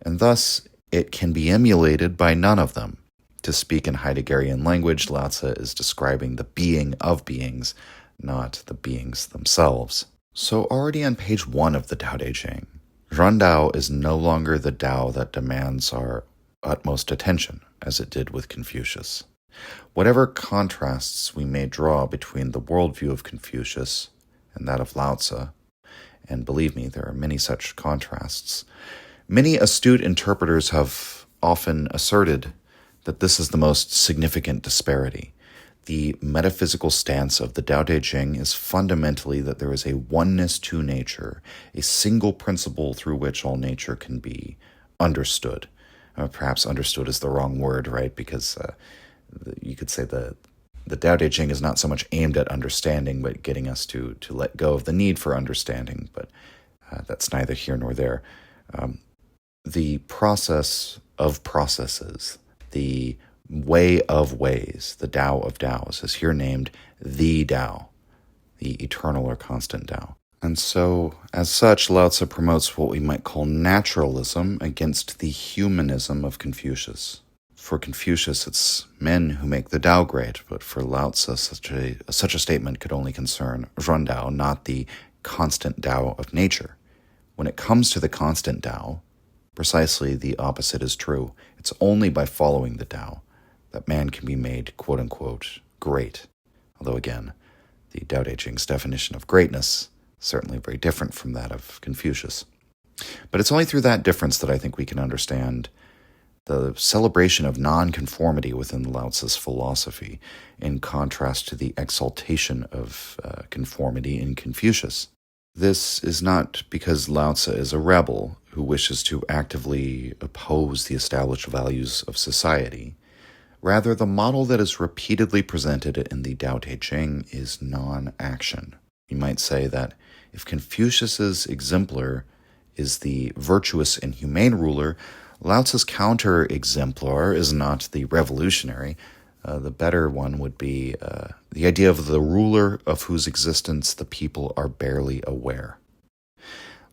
And thus, it can be emulated by none of them. To speak in Heideggerian language, Laozi is describing the being of beings, not the beings themselves. So already on page 1 of the Tao Te Ching, Ren Dao is no longer the Tao that demands our utmost attention, as it did with Confucius. Whatever contrasts we may draw between the worldview of Confucius and that of Laozi, and believe me, there are many such contrasts, Many astute interpreters have often asserted that this is the most significant disparity. The metaphysical stance of the Tao Te Ching is fundamentally that there is a oneness to nature, a single principle through which all nature can be understood. Perhaps understood is the wrong word, right? Because you could say the Tao Te Ching is not so much aimed at understanding, but getting us to let go of the need for understanding. But that's neither here nor there. The process of processes, the way of ways, the Tao of Taos, is here named the Tao, the eternal or constant Tao. And so, as such, Lao Tzu promotes what we might call naturalism against the humanism of Confucius. For Confucius, it's men who make the Tao great, but for Lao Tzu, such a statement could only concern Zhuang Tao, not the constant Tao of nature. When it comes to the constant Tao, precisely the opposite is true. It's only by following the Tao that man can be made, quote-unquote, great. Although, again, the Tao Te Ching's definition of greatness is certainly very different from that of Confucius. But it's only through that difference that I think we can understand the celebration of nonconformity within Lao Tzu's philosophy, in contrast to the exaltation of conformity in Confucius. This is not because Lao Tzu is a rebel who wishes to actively oppose the established values of society. Rather, the model that is repeatedly presented in the Tao Te Ching is non-action. You might say that if Confucius's exemplar is the virtuous and humane ruler, Lao Tzu's counter-exemplar is not the revolutionary. The better one would be the idea of the ruler of whose existence the people are barely aware.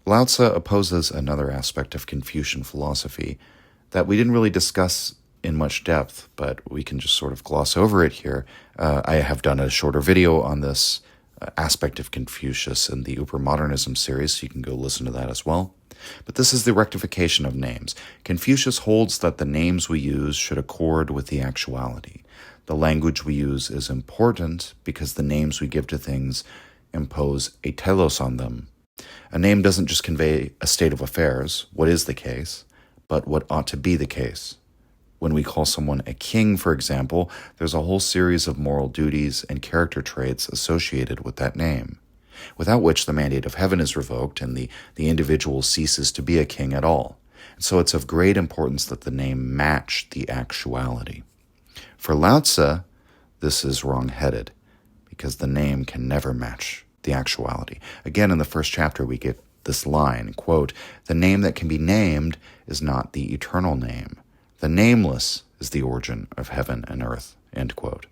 Lao Tzu opposes another aspect of Confucian philosophy that we didn't really discuss in much depth, but we can just sort of gloss over it here. I have done a shorter video on this aspect of Confucius in the Ubermodernism series, so you can go listen to that as well. But this is the rectification of names. Confucius holds that the names we use should accord with the actuality. The language we use is important because the names we give to things impose a telos on them. A name doesn't just convey a state of affairs, what is the case, but what ought to be the case. When we call someone a king, for example, there's a whole series of moral duties and character traits associated with that name, without which the mandate of heaven is revoked and the individual ceases to be a king at all. And so it's of great importance that the name match the actuality. For Lao Tzu, this is wrong-headed, because the name can never match the actuality. Again, in the first chapter, we get this line, quote, "The name that can be named is not the eternal name. The nameless is the origin of heaven and earth," end quote.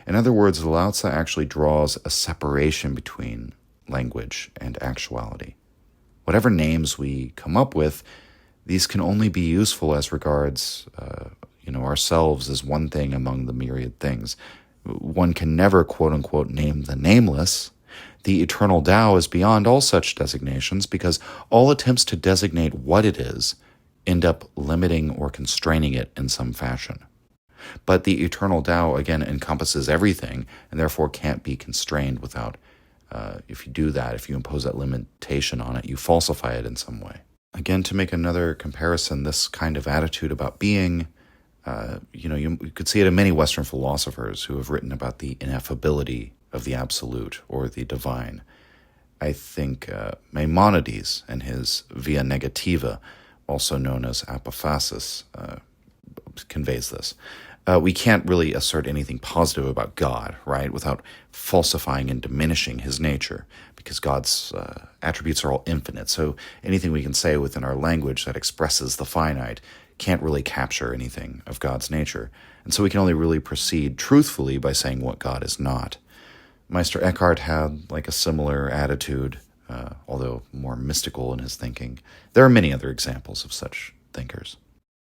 In other words, Lao Tzu actually draws a separation between language and actuality. Whatever names we come up with, these can only be useful as regards ourselves as one thing among the myriad things. One can never, quote-unquote, name the nameless. The eternal Tao is beyond all such designations because all attempts to designate what it is end up limiting or constraining it in some fashion. But the eternal Tao, again, encompasses everything and therefore can't be constrained without, if you do that, if you impose that limitation on it, you falsify it in some way. Again, to make another comparison, this kind of attitude about being, you could see it in many Western philosophers who have written about the ineffability of the absolute or the divine. I think Maimonides and his Via Negativa, also known as apophasis, conveys this. We can't really assert anything positive about God, right, without falsifying and diminishing his nature, because God's attributes are all infinite. So anything we can say within our language that expresses the finite can't really capture anything of God's nature. And so we can only really proceed truthfully by saying what God is not. Meister Eckhart had like a similar attitude, although more mystical in his thinking. There are many other examples of such thinkers.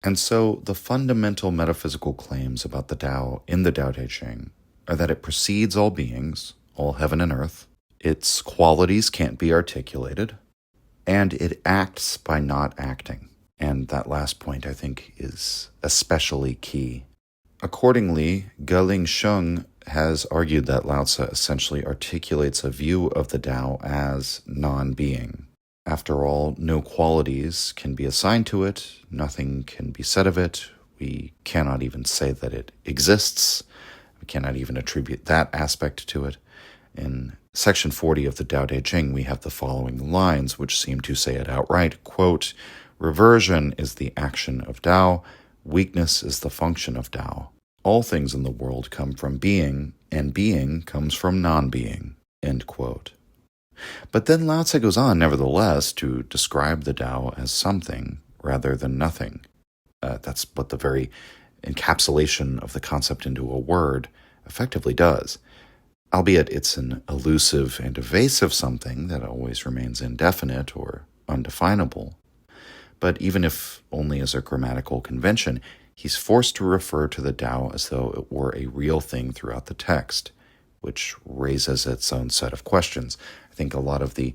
And so the fundamental metaphysical claims about the Tao in the Tao Te Ching are that it precedes all beings, all heaven and earth, its qualities can't be articulated, and it acts by not acting. And that last point, I think, is especially key. Accordingly, Ling Shang has argued that Lao Tzu essentially articulates a view of the Tao as non-being. After all, no qualities can be assigned to it, nothing can be said of it, we cannot even say that it exists, we cannot even attribute that aspect to it. In section 40 of the Tao Te Ching, we have the following lines which seem to say it outright, quote, "Reversion is the action of Tao, weakness is the function of Tao. All things in the world come from being, and being comes from non-being," end quote. But then Lao Tse goes on, nevertheless, to describe the Tao as something rather than nothing. That's what the very encapsulation of the concept into a word effectively does. Albeit it's an elusive and evasive something that always remains indefinite or undefinable. But even if only as a grammatical convention, he's forced to refer to the Tao as though it were a real thing throughout the text, which raises its own set of questions. I think a lot of the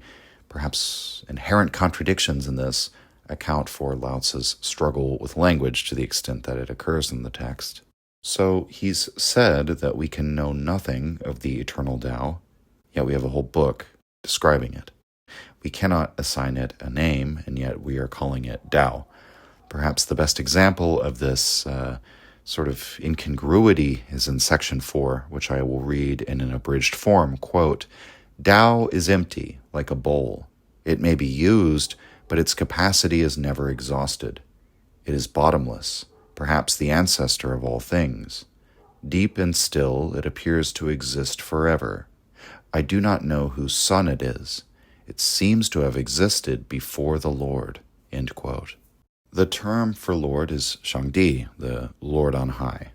perhaps inherent contradictions in this account for Lao Tse's struggle with language to the extent that it occurs in the text. So he's said that we can know nothing of the eternal Tao, yet we have a whole book describing it. We cannot assign it a name, and yet we are calling it Tao. Perhaps the best example of this sort of incongruity is in section 4, which I will read in an abridged form. Quote, "Tao is empty, like a bowl. It may be used, but its capacity is never exhausted. It is bottomless, perhaps the ancestor of all things. Deep and still, it appears to exist forever. I do not know whose son it is. It seems to have existed before the Lord," end quote. The term for Lord is Shang, the Lord on high.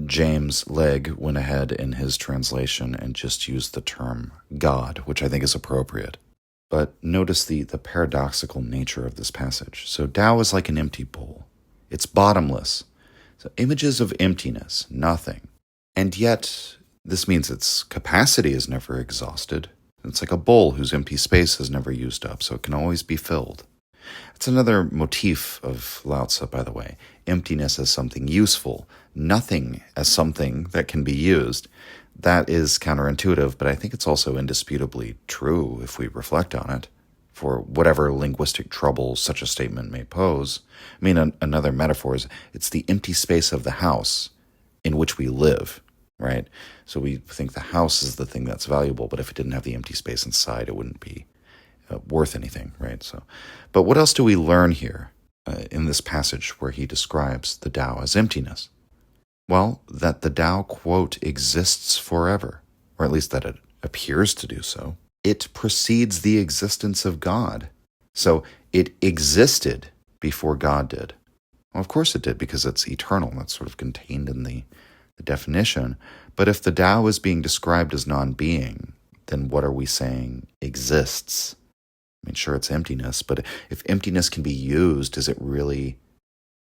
James Legge went ahead in his translation and just used the term God, which I think is appropriate. But notice the paradoxical nature of this passage. So Tao is like an empty bowl. It's bottomless. So images of emptiness, nothing. And yet, this means its capacity is never exhausted. It's like a bowl whose empty space is never used up, so it can always be filled. It's another motif of Lao Tse, by the way. Emptiness as something useful, nothing as something that can be used. That is counterintuitive, but I think it's also indisputably true if we reflect on it, for whatever linguistic trouble such a statement may pose. I mean, another metaphor is it's the empty space of the house in which we live, right? So we think the house is the thing that's valuable, but if it didn't have the empty space inside, it wouldn't be worth anything, right? So, but what else do we learn here in this passage where he describes the Tao as emptiness? Well, that the Tao, quote, exists forever, or at least that it appears to do so. It precedes the existence of God. So it existed before God did. Well, of course it did, because it's eternal. That's sort of contained in the definition. But if the Tao is being described as non-being, then what are we saying exists? I mean, sure, it's emptiness, but if emptiness can be used, is it really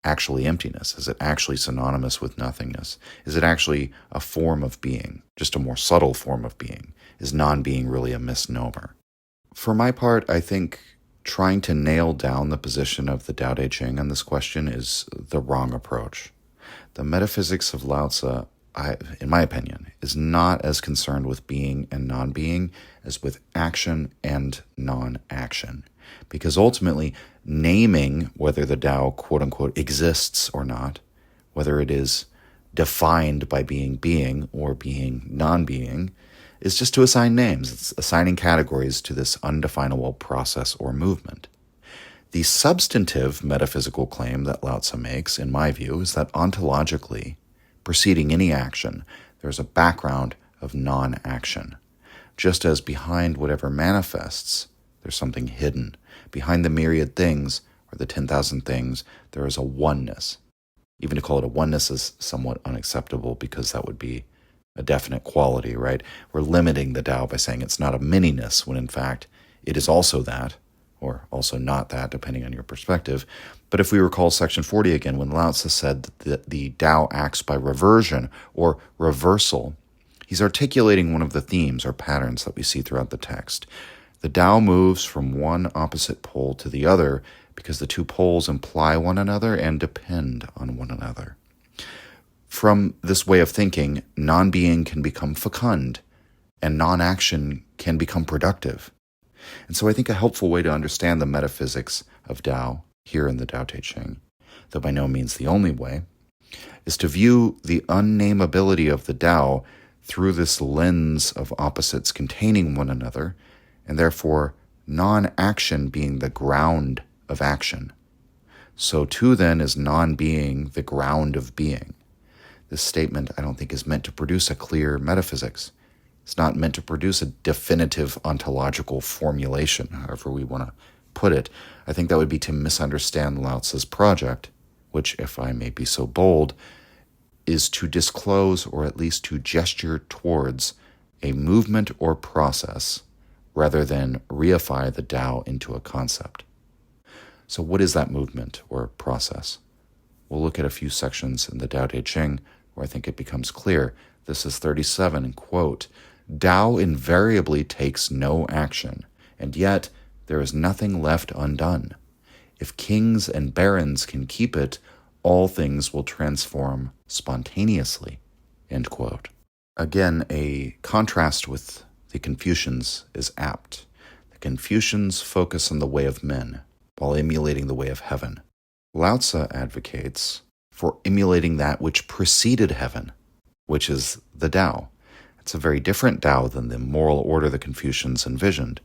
actually emptiness? Is it actually synonymous with nothingness? Is it actually a form of being, just a more subtle form of being? Is non-being really a misnomer? For my part, I think trying to nail down the position of the Tao Te Ching on this question is the wrong approach. The metaphysics of Lao Tse, in my opinion, is not as concerned with being and non-being as with action and non-action. Because ultimately, naming whether the Tao, quote-unquote, exists or not, whether it is defined by being being or being non-being, is just to assign names. It's assigning categories to this undefinable process or movement. The substantive metaphysical claim that Lao Tse makes, in my view, is that ontologically, preceding any action, there's a background of non-action. Just as behind whatever manifests, there's something hidden. Behind the myriad things, or the 10,000 things, there is a oneness. Even to call it a oneness is somewhat unacceptable because that would be a definite quality, right? We're limiting the Tao by saying it's not a mineness, when in fact it is also that, or also not that, depending on your perspective. But if we recall section 40 again, when Lao Tse said that the Tao acts by reversion or reversal, he's articulating one of the themes or patterns that we see throughout the text. The Tao moves from one opposite pole to the other because the two poles imply one another and depend on one another. From this way of thinking, non-being can become fecund, and non-action can become productive. And so I think a helpful way to understand the metaphysics of Tao here in the Tao Te Ching, though by no means the only way, is to view the unnameability of the Tao through this lens of opposites containing one another, and therefore non-action being the ground of action. So too then is non-being the ground of being. This statement, I don't think, is meant to produce a clear metaphysics. It's not meant to produce a definitive ontological formulation, however we want to put it. I think that would be to misunderstand Lao Tzu's project, which, if I may be so bold, is to disclose or at least to gesture towards a movement or process rather than reify the Tao into a concept. So what is that movement or process? We'll look at a few sections in the Tao Te Ching where I think it becomes clear. This is 37, quote, Tao invariably takes no action, and yet there is nothing left undone. If kings and barons can keep it, all things will transform spontaneously, end quote. Again, a contrast with the Confucians is apt. The Confucians focus on the way of men, while emulating the way of heaven. Lao Tzu advocates for emulating that which preceded heaven, which is the Tao. It's a very different Tao than the moral order the Confucians envisioned.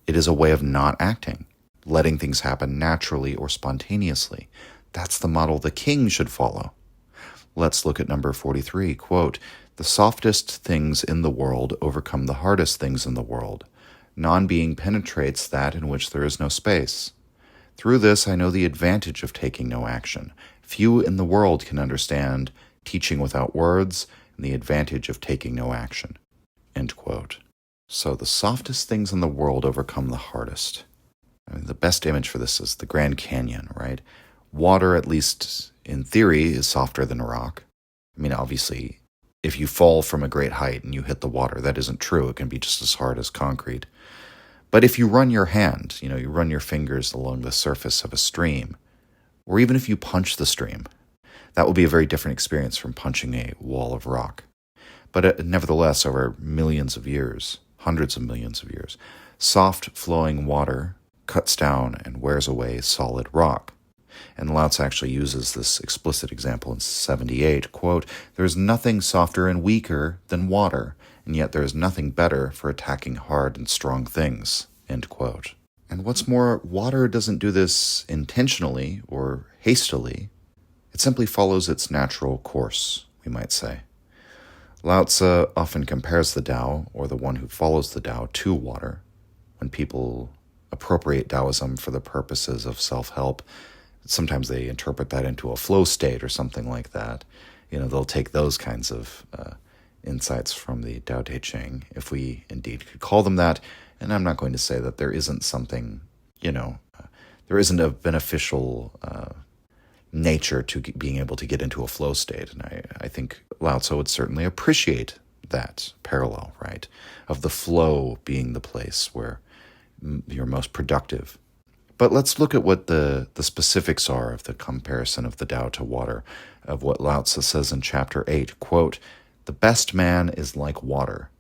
It is a way of not acting, letting things happen naturally or spontaneously. That's the model the king should follow. Let's look at number 43, quote, The softest things in the world overcome the hardest things in the world. Non-being penetrates that in which there is no space. Through this, I know the advantage of taking no action. Few in the world can understand teaching without words and the advantage of taking no action. End quote. So the softest things in the world overcome the hardest. I mean, the best image for this is the Grand Canyon, right? Water, at least in theory, is softer than rock. I mean, obviously, if you fall from a great height and you hit the water, that isn't true. It can be just as hard as concrete. But if you run your hand, you run your fingers along the surface of a stream, or even if you punch the stream, that will be a very different experience from punching a wall of rock. But nevertheless, over millions of years, hundreds of millions of years, soft flowing water cuts down and wears away solid rock. And Lao Tzu actually uses this explicit example in 78, quote, There is nothing softer and weaker than water, and yet there is nothing better for attacking hard and strong things, end quote. And what's more, water doesn't do this intentionally or hastily. It simply follows its natural course, we might say. Lao Tzu often compares the Tao, or the one who follows the Tao, to water. When people appropriate Taoism for the purposes of self-help, sometimes they interpret that into a flow state or something like that. They'll take those kinds of insights from the Tao Te Ching, if we indeed could call them that. And I'm not going to say that there isn't something, there isn't a beneficial nature to being able to get into a flow state. And I think Lao Tzu would certainly appreciate that parallel, right, of the flow being the place where you're most productive. But let's look at what the specifics are of the comparison of the Tao to water, of what Lao Tzu says in chapter 8, quote, The best man is like water.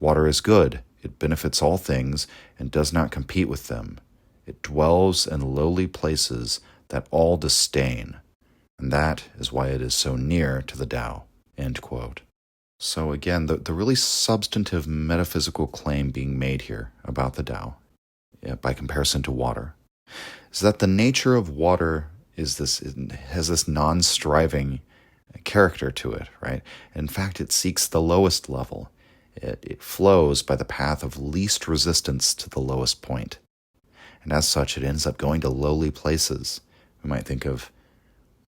Water is good. It benefits all things and does not compete with them. It dwells in lowly places that all disdain, and that is why it is so near to the Tao, end quote. So again, the really substantive metaphysical claim being made here about the Tao, by comparison to water, is that the nature of water has this non-striving character to it, right? In fact, it seeks the lowest level. It flows by the path of least resistance to the lowest point. And as such, it ends up going to lowly places. We might think of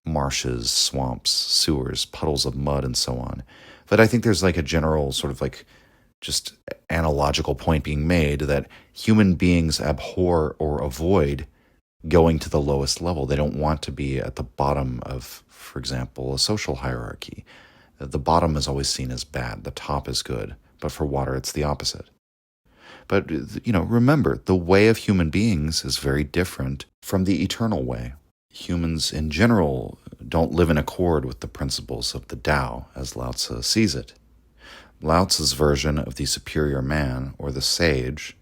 marshes, swamps, sewers, puddles of mud, and so on. But I think there's like a general sort of like just analogical point being made that human beings abhor or avoid going to the lowest level. They don't want to be at the bottom of, for example, a social hierarchy. The bottom is always seen as bad. The top is good. But for water, it's the opposite. But, remember, the way of human beings is very different from the eternal way. Humans in general don't live in accord with the principles of the Tao as Lao Tzu sees it. Lao Tzu's version of the superior man, or the sage,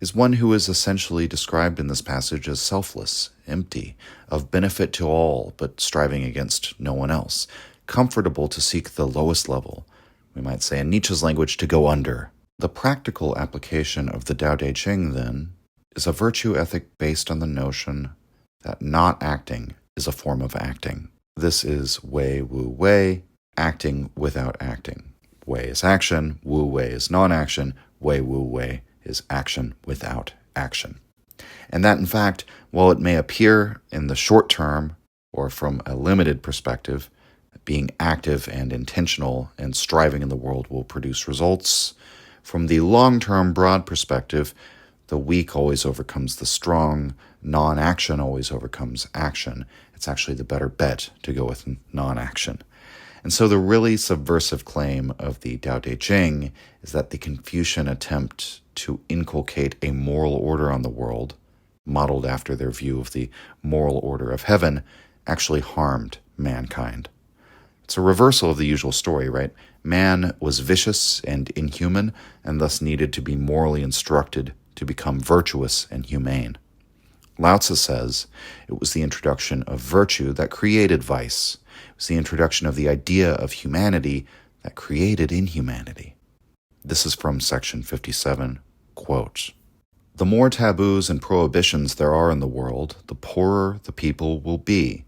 is one who is essentially described in this passage as selfless, empty, of benefit to all but striving against no one else, comfortable to seek the lowest level, we might say in Nietzsche's language, to go under. The practical application of the Tao Te Ching, then, is a virtue ethic based on the notion that not acting is a form of acting. This is Wei Wu Wei, acting without acting. Wei is action, Wu Wei is non-action, Wei Wu Wei is action without action. And that, in fact, while it may appear in the short term or from a limited perspective, being active and intentional and striving in the world will produce results, from the long-term broad perspective, the weak always overcomes the strong, non-action always overcomes action. It's actually the better bet to go with non-action. And so the really subversive claim of the Tao Te Ching is that the Confucian attempt to inculcate a moral order on the world, modeled after their view of the moral order of heaven, actually harmed mankind. It's a reversal of the usual story, right? Man was vicious and inhuman, and thus needed to be morally instructed to become virtuous and humane. Laozi says it was the introduction of virtue that created vice. It was the introduction of the idea of humanity that created inhumanity. This is from section 57, quote, "The more taboos and prohibitions there are in the world, the poorer the people will be.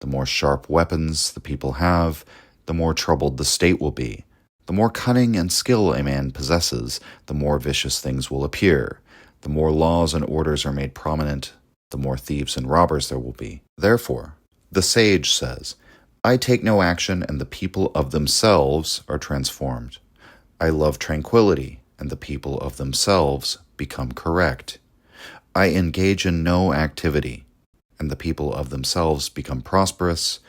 The more sharp weapons the people have, the more troubled the state will be. The more cunning and skill a man possesses, the more vicious things will appear. The more laws and orders are made prominent, the more thieves and robbers there will be. Therefore, the sage says, I take no action, and the people of themselves are transformed. I love tranquility, and the people of themselves become correct. I engage in no activity, and the people of themselves become prosperous.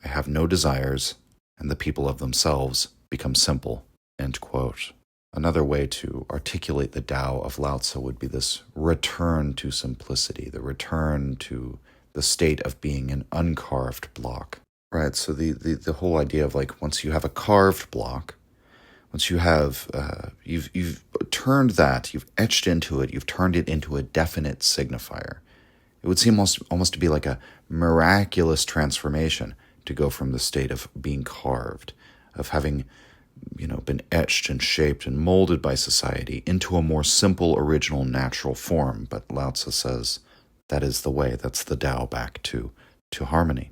I have no desires, and the people of themselves become simple." End quote. Another way to articulate the Tao of Laozi would be this return to simplicity, the return to the state of being an uncarved block. Right, so the whole idea of like once you have a carved block, once you have, you've turned that, you've etched into it, you've turned it into a definite signifier. It would seem almost to be like a miraculous transformation to go from the state of being carved, of having, been etched and shaped and molded by society into a more simple, original, natural form. But Laozi says that is the way, that's the Tao back to harmony.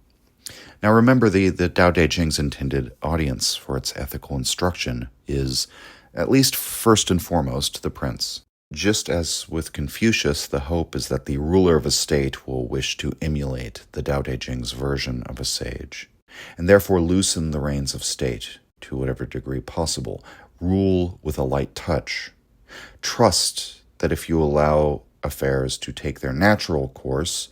Now remember, the Tao Te Ching's intended audience for its ethical instruction is, at least first and foremost, the prince. Just as with Confucius, the hope is that the ruler of a state will wish to emulate the Tao Te Ching's version of a sage, and therefore loosen the reins of state to whatever degree possible, rule with a light touch. Trust that if you allow affairs to take their natural course,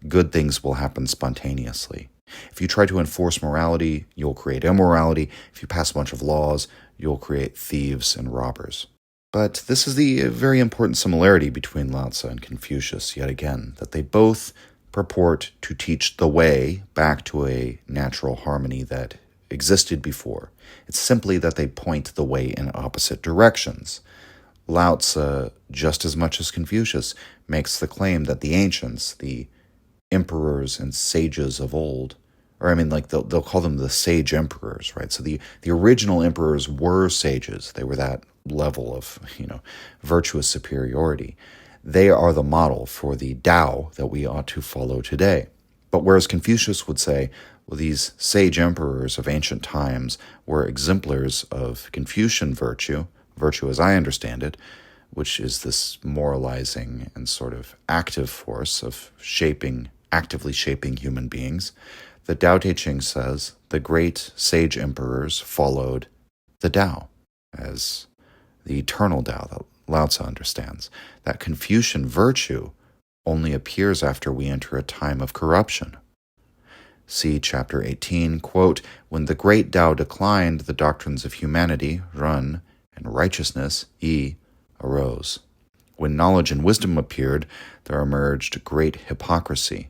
good things will happen spontaneously. If you try to enforce morality, you'll create immorality. If you pass a bunch of laws, you'll create thieves and robbers. But this is the very important similarity between Laozi and Confucius, yet again, that they both purport to teach the way back to a natural harmony that existed before. It's simply that they point the way in opposite directions. Laozi, just as much as Confucius, makes the claim that the ancients, the emperors and sages of old, or they'll call them the sage emperors, right? So the original emperors were sages. They were that level of, virtuous superiority. They are the model for the Tao that we ought to follow today. But whereas Confucius would say, well, these sage emperors of ancient times were exemplars of Confucian virtue as I understand it, which is this moralizing and sort of active force of actively shaping human beings, the Tao Te Ching says the great sage emperors followed the Tao as the eternal Tao that Laozi understands. That Confucian virtue only appears after we enter a time of corruption. See chapter 18, quote, "When the great Tao declined, the doctrines of humanity, Run, and righteousness, Yi, arose. When knowledge and wisdom appeared, there emerged great hypocrisy.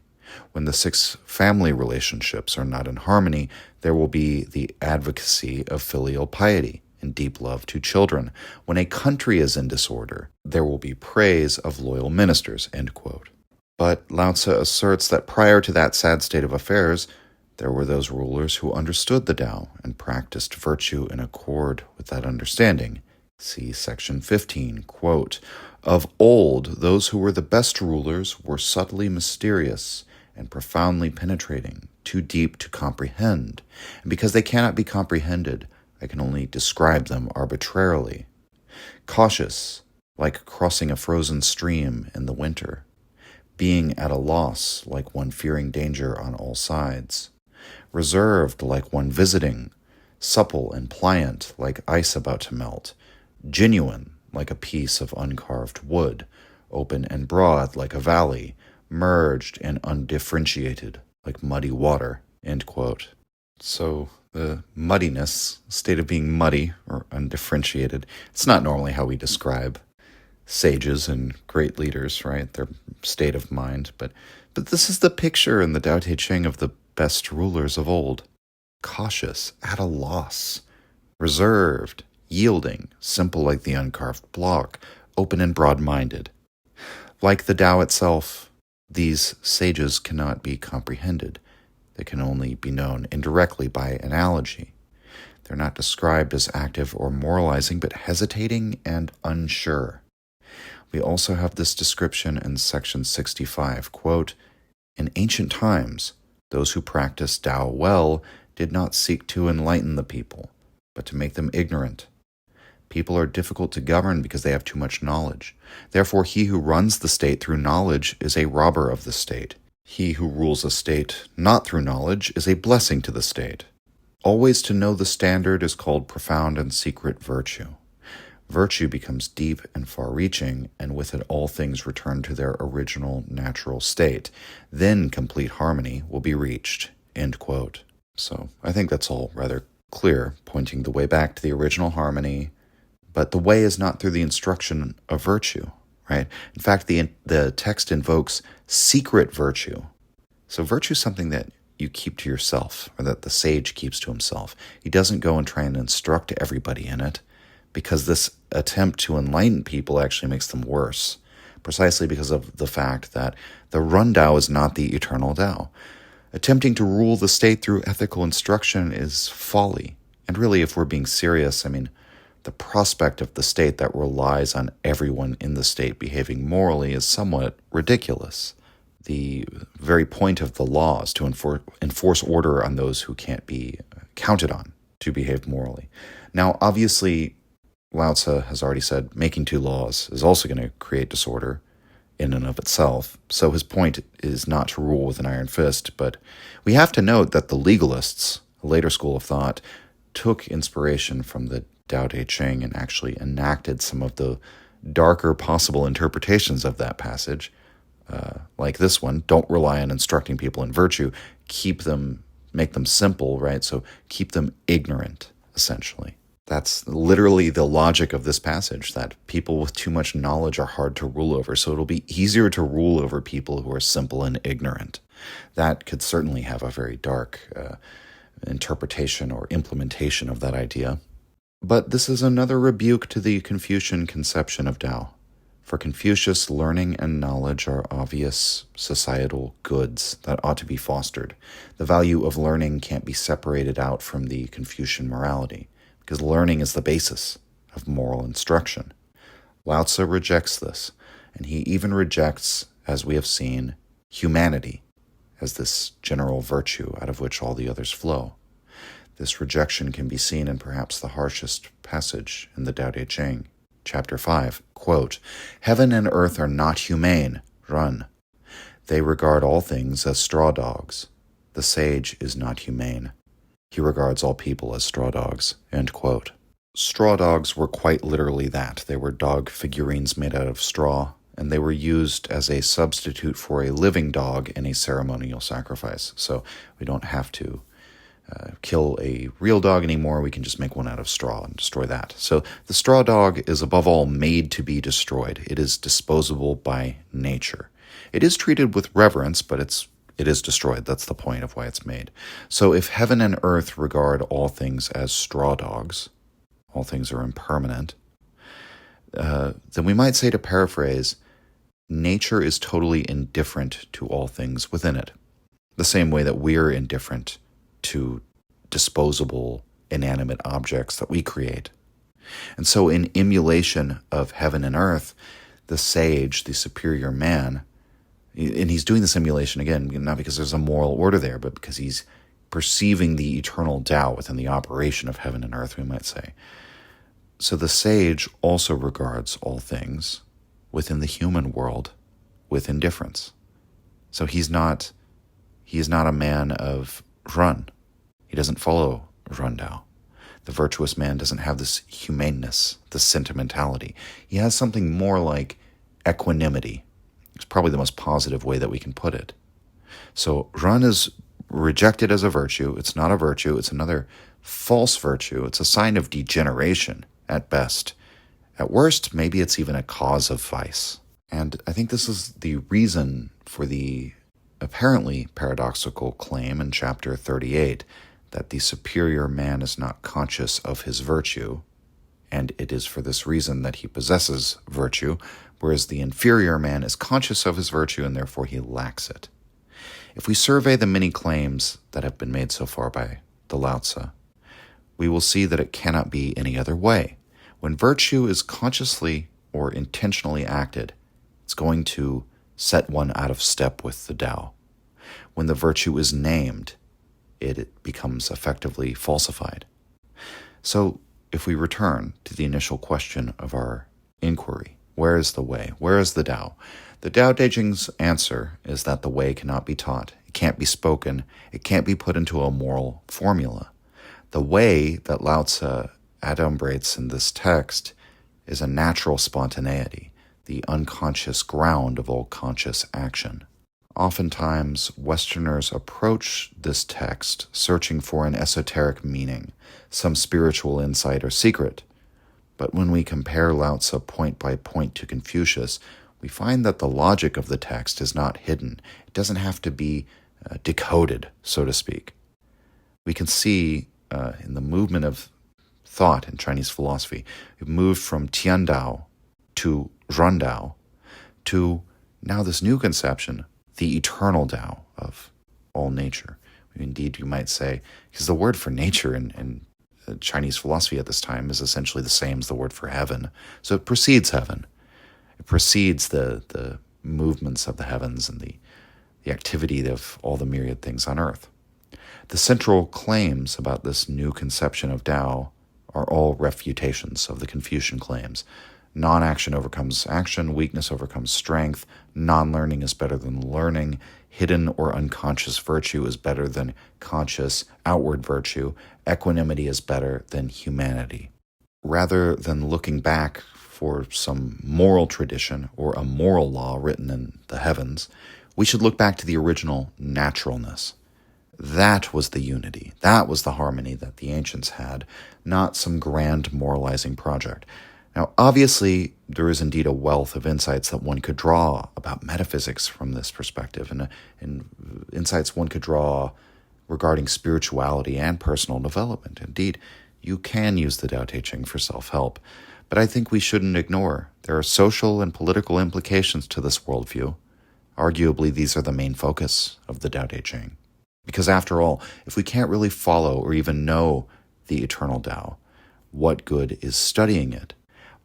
When the 6 family relationships are not in harmony, there will be the advocacy of filial piety, and deep love to children. When a country is in disorder, there will be praise of loyal ministers, end quote. But Lao Tzu asserts that prior to that sad state of affairs, there were those rulers who understood the Tao and practiced virtue in accord with that understanding. See section 15, quote, "Of old, those who were the best rulers were subtly mysterious and profoundly penetrating, too deep to comprehend. And because they cannot be comprehended, I can only describe them arbitrarily. Cautious, like crossing a frozen stream in the winter. Being at a loss, like one fearing danger on all sides. Reserved, like one visiting. Supple and pliant, like ice about to melt. Genuine, like a piece of uncarved wood. Open and broad, like a valley. Merged and undifferentiated, like muddy water," end quote. So the muddiness, state of being muddy or undifferentiated, it's not normally how we describe sages and great leaders, right? Their state of mind. But this is the picture in the Tao Te Ching of the best rulers of old. Cautious, at a loss. Reserved, yielding, simple like the uncarved block, open and broad-minded. Like the Tao itself, these sages cannot be comprehended. They can only be known indirectly by analogy. They're not described as active or moralizing, but hesitating and unsure. We also have this description in section 65, quote, "In ancient times, those who practiced Tao well did not seek to enlighten the people, but to make them ignorant. People are difficult to govern because they have too much knowledge. Therefore, he who runs the state through knowledge is a robber of the state. He who rules a state not through knowledge is a blessing to the state. Always to know the standard is called profound and secret virtue. Virtue becomes deep and far-reaching, and with it all things return to their original natural state. Then complete harmony will be reached," end quote. So I think that's all rather clear, pointing the way back to the original harmony. But the way is not through the instruction of virtue, right? In fact, the text invokes secret virtue. So virtue is something that you keep to yourself, or that the sage keeps to himself. He doesn't go and try and instruct everybody in it, because this attempt to enlighten people actually makes them worse, precisely because of the fact that the Run Tao is not the eternal Tao. Attempting to rule the state through ethical instruction is folly. And really, if we're being serious, I mean, the prospect of the state that relies on everyone in the state behaving morally is somewhat ridiculous. The very point of the law is to enforce order on those who can't be counted on to behave morally. Now, obviously, Lao Tzu has already said making two laws is also going to create disorder in and of itself. So his point is not to rule with an iron fist, but we have to note that the legalists, a later school of thought, took inspiration from the Tao Te Ching and actually enacted some of the darker possible interpretations of that passage, like this one: don't rely on instructing people in virtue, make them simple, right? So keep them ignorant, essentially. That's literally the logic of this passage, that people with too much knowledge are hard to rule over, so it'll be easier to rule over people who are simple and ignorant. That could certainly have a very dark interpretation or implementation of that idea. But this is another rebuke to the Confucian conception of Tao. For Confucius, learning and knowledge are obvious societal goods that ought to be fostered. The value of learning can't be separated out from the Confucian morality, because learning is the basis of moral instruction. Lao Tzu rejects this, and he even rejects, as we have seen, humanity as this general virtue out of which all the others flow. This rejection can be seen in perhaps the harshest passage in the Tao Te Ching, chapter 5, quote, "Heaven and earth are not humane, run. They regard all things as straw dogs. The sage is not humane. He regards all people as straw dogs," end quote. Straw dogs were quite literally that. They were dog figurines made out of straw, and they were used as a substitute for a living dog in a ceremonial sacrifice. So we don't have to kill a real dog anymore. We can just make one out of straw and destroy that. So the straw dog is above all made to be destroyed. It is disposable by nature. It is treated with reverence, but it is destroyed. That's the point of why it's made. So if heaven and earth regard all things as straw dogs, all things are impermanent, then we might say, to paraphrase, nature is totally indifferent to all things within it, the same way that we're indifferent to disposable, inanimate objects that we create. And so in emulation of heaven and earth, the sage, the superior man, and he's doing this emulation, again, not because there's a moral order there, but because he's perceiving the eternal Tao within the operation of heaven and earth, we might say. So the sage also regards all things within the human world with indifference. So he is not a man of Run. He doesn't follow Run Dao. The virtuous man doesn't have this humaneness, this sentimentality. He has something more like equanimity. It's probably the most positive way that we can put it. So Run is rejected as a virtue. It's not a virtue. It's another false virtue. It's a sign of degeneration at best. At worst, maybe it's even a cause of vice. And I think this is the reason for the apparently paradoxical claim in chapter 38 that the superior man is not conscious of his virtue, and it is for this reason that he possesses virtue, whereas the inferior man is conscious of his virtue and therefore he lacks it. If we survey the many claims that have been made so far by the Laozi, we will see that it cannot be any other way. When virtue is consciously or intentionally acted, it's going to set one out of step with the Tao. When the virtue is named, it becomes effectively falsified. So if we return to the initial question of our inquiry, where is the way? Where is the Tao? The Tao Te Ching's answer is that the way cannot be taught. It can't be spoken. It can't be put into a moral formula. The way that Laozi adumbrates in this text is a natural spontaneity, the unconscious ground of all conscious action. Oftentimes, Westerners approach this text searching for an esoteric meaning, some spiritual insight or secret. But when we compare Laozi point by point to Confucius, we find that the logic of the text is not hidden. It doesn't have to be decoded, so to speak. We can see in the movement of thought in Chinese philosophy, we've moved from Tian Dao to Run Dao to now this new conception, the eternal Tao of all nature. Indeed, you might say, because the word for nature in Chinese philosophy at this time is essentially the same as the word for heaven. So it precedes heaven. It precedes the movements of the heavens and the activity of all the myriad things on earth. The central claims about this new conception of Tao are all refutations of the Confucian claims. Non-action overcomes action, weakness overcomes strength, non-learning is better than learning, hidden or unconscious virtue is better than conscious outward virtue, equanimity is better than humanity. Rather than looking back for some moral tradition or a moral law written in the heavens, we should look back to the original naturalness. That was the unity, that was the harmony that the ancients had, not some grand moralizing project. Now, obviously, there is indeed a wealth of insights that one could draw about metaphysics from this perspective, and insights one could draw regarding spirituality and personal development. Indeed, you can use the Tao Te Ching for self-help, but I think we shouldn't ignore there are social and political implications to this worldview. Arguably, these are the main focus of the Tao Te Ching. Because after all, if we can't really follow or even know the eternal Tao, what good is studying it?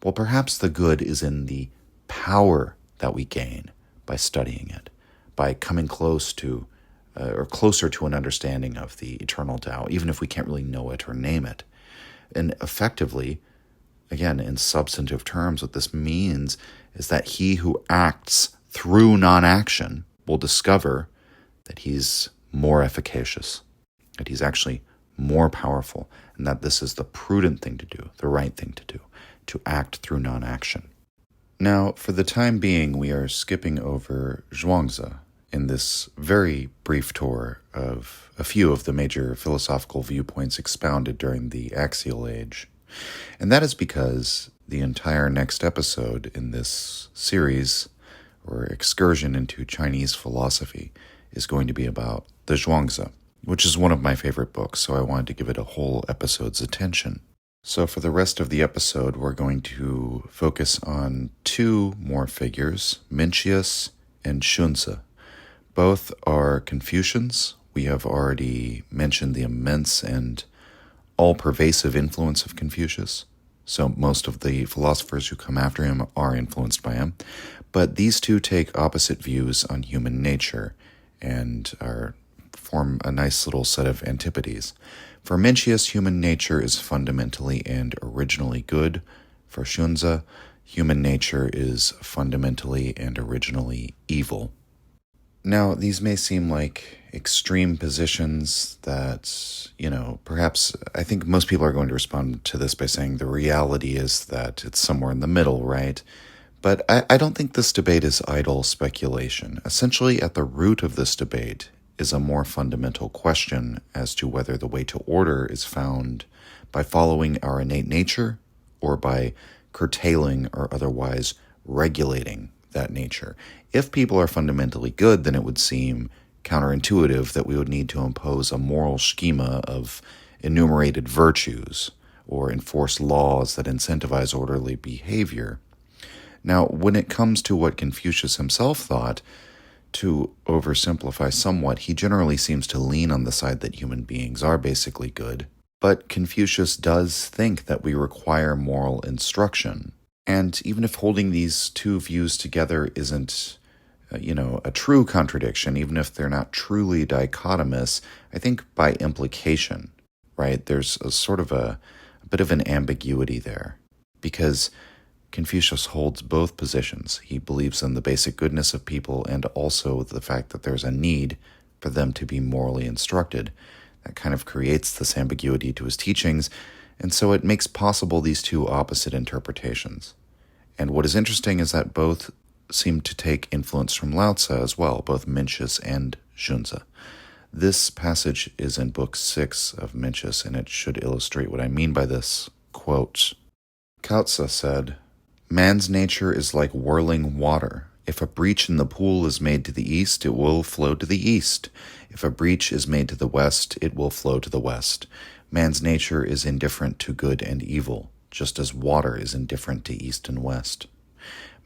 Well, perhaps the good is in the power that we gain by studying it, by coming close to or closer to an understanding of the eternal Tao, even if we can't really know it or name it. And effectively, again, in substantive terms, what this means is that he who acts through non-action will discover that he's more efficacious, that he's actually more powerful, and that this is the prudent thing to do, the right thing to do, to act through non-action. Now, for the time being, we are skipping over Zhuangzi in this very brief tour of a few of the major philosophical viewpoints expounded during the Axial Age. And that is because the entire next episode in this series, or excursion into Chinese philosophy, is going to be about the Zhuangzi, which is one of my favorite books, so I wanted to give it a whole episode's attention. So, for the rest of the episode, we're going to focus on two more figures, Mencius and Xunzi. Both are Confucians. We have already mentioned the immense and all-pervasive influence of Confucius. So most of the philosophers who come after him are influenced by him. But these two take opposite views on human nature and form a nice little set of antipodes. For Mencius, human nature is fundamentally and originally good. For Xunzi, human nature is fundamentally and originally evil. Now, these may seem like extreme positions that, perhaps I think most people are going to respond to this by saying the reality is that it's somewhere in the middle, right? But I don't think this debate is idle speculation. Essentially, at the root of this debate is a more fundamental question as to whether the way to order is found by following our innate nature or by curtailing or otherwise regulating that nature. If people are fundamentally good, then it would seem counterintuitive that we would need to impose a moral schema of enumerated virtues or enforce laws that incentivize orderly behavior. Now, when it comes to what Confucius himself thought, to oversimplify somewhat, he generally seems to lean on the side that human beings are basically good. But Confucius does think that we require moral instruction. And even if holding these two views together isn't, a true contradiction, even if they're not truly dichotomous, I think by implication, right, there's a bit of an ambiguity there. Because Confucius holds both positions. He believes in the basic goodness of people and also the fact that there's a need for them to be morally instructed. That kind of creates this ambiguity to his teachings, and so it makes possible these two opposite interpretations. And what is interesting is that both seem to take influence from Laozi as well, both Mencius and Xunzi. This passage is in Book 6 of Mencius, and it should illustrate what I mean by this. Quote, Lao-Tzu said, "Man's nature is like whirling water. If a breach in the pool is made to the east, it will flow to the east. If a breach is made to the west, it will flow to the west. Man's nature is indifferent to good and evil, just as water is indifferent to east and west."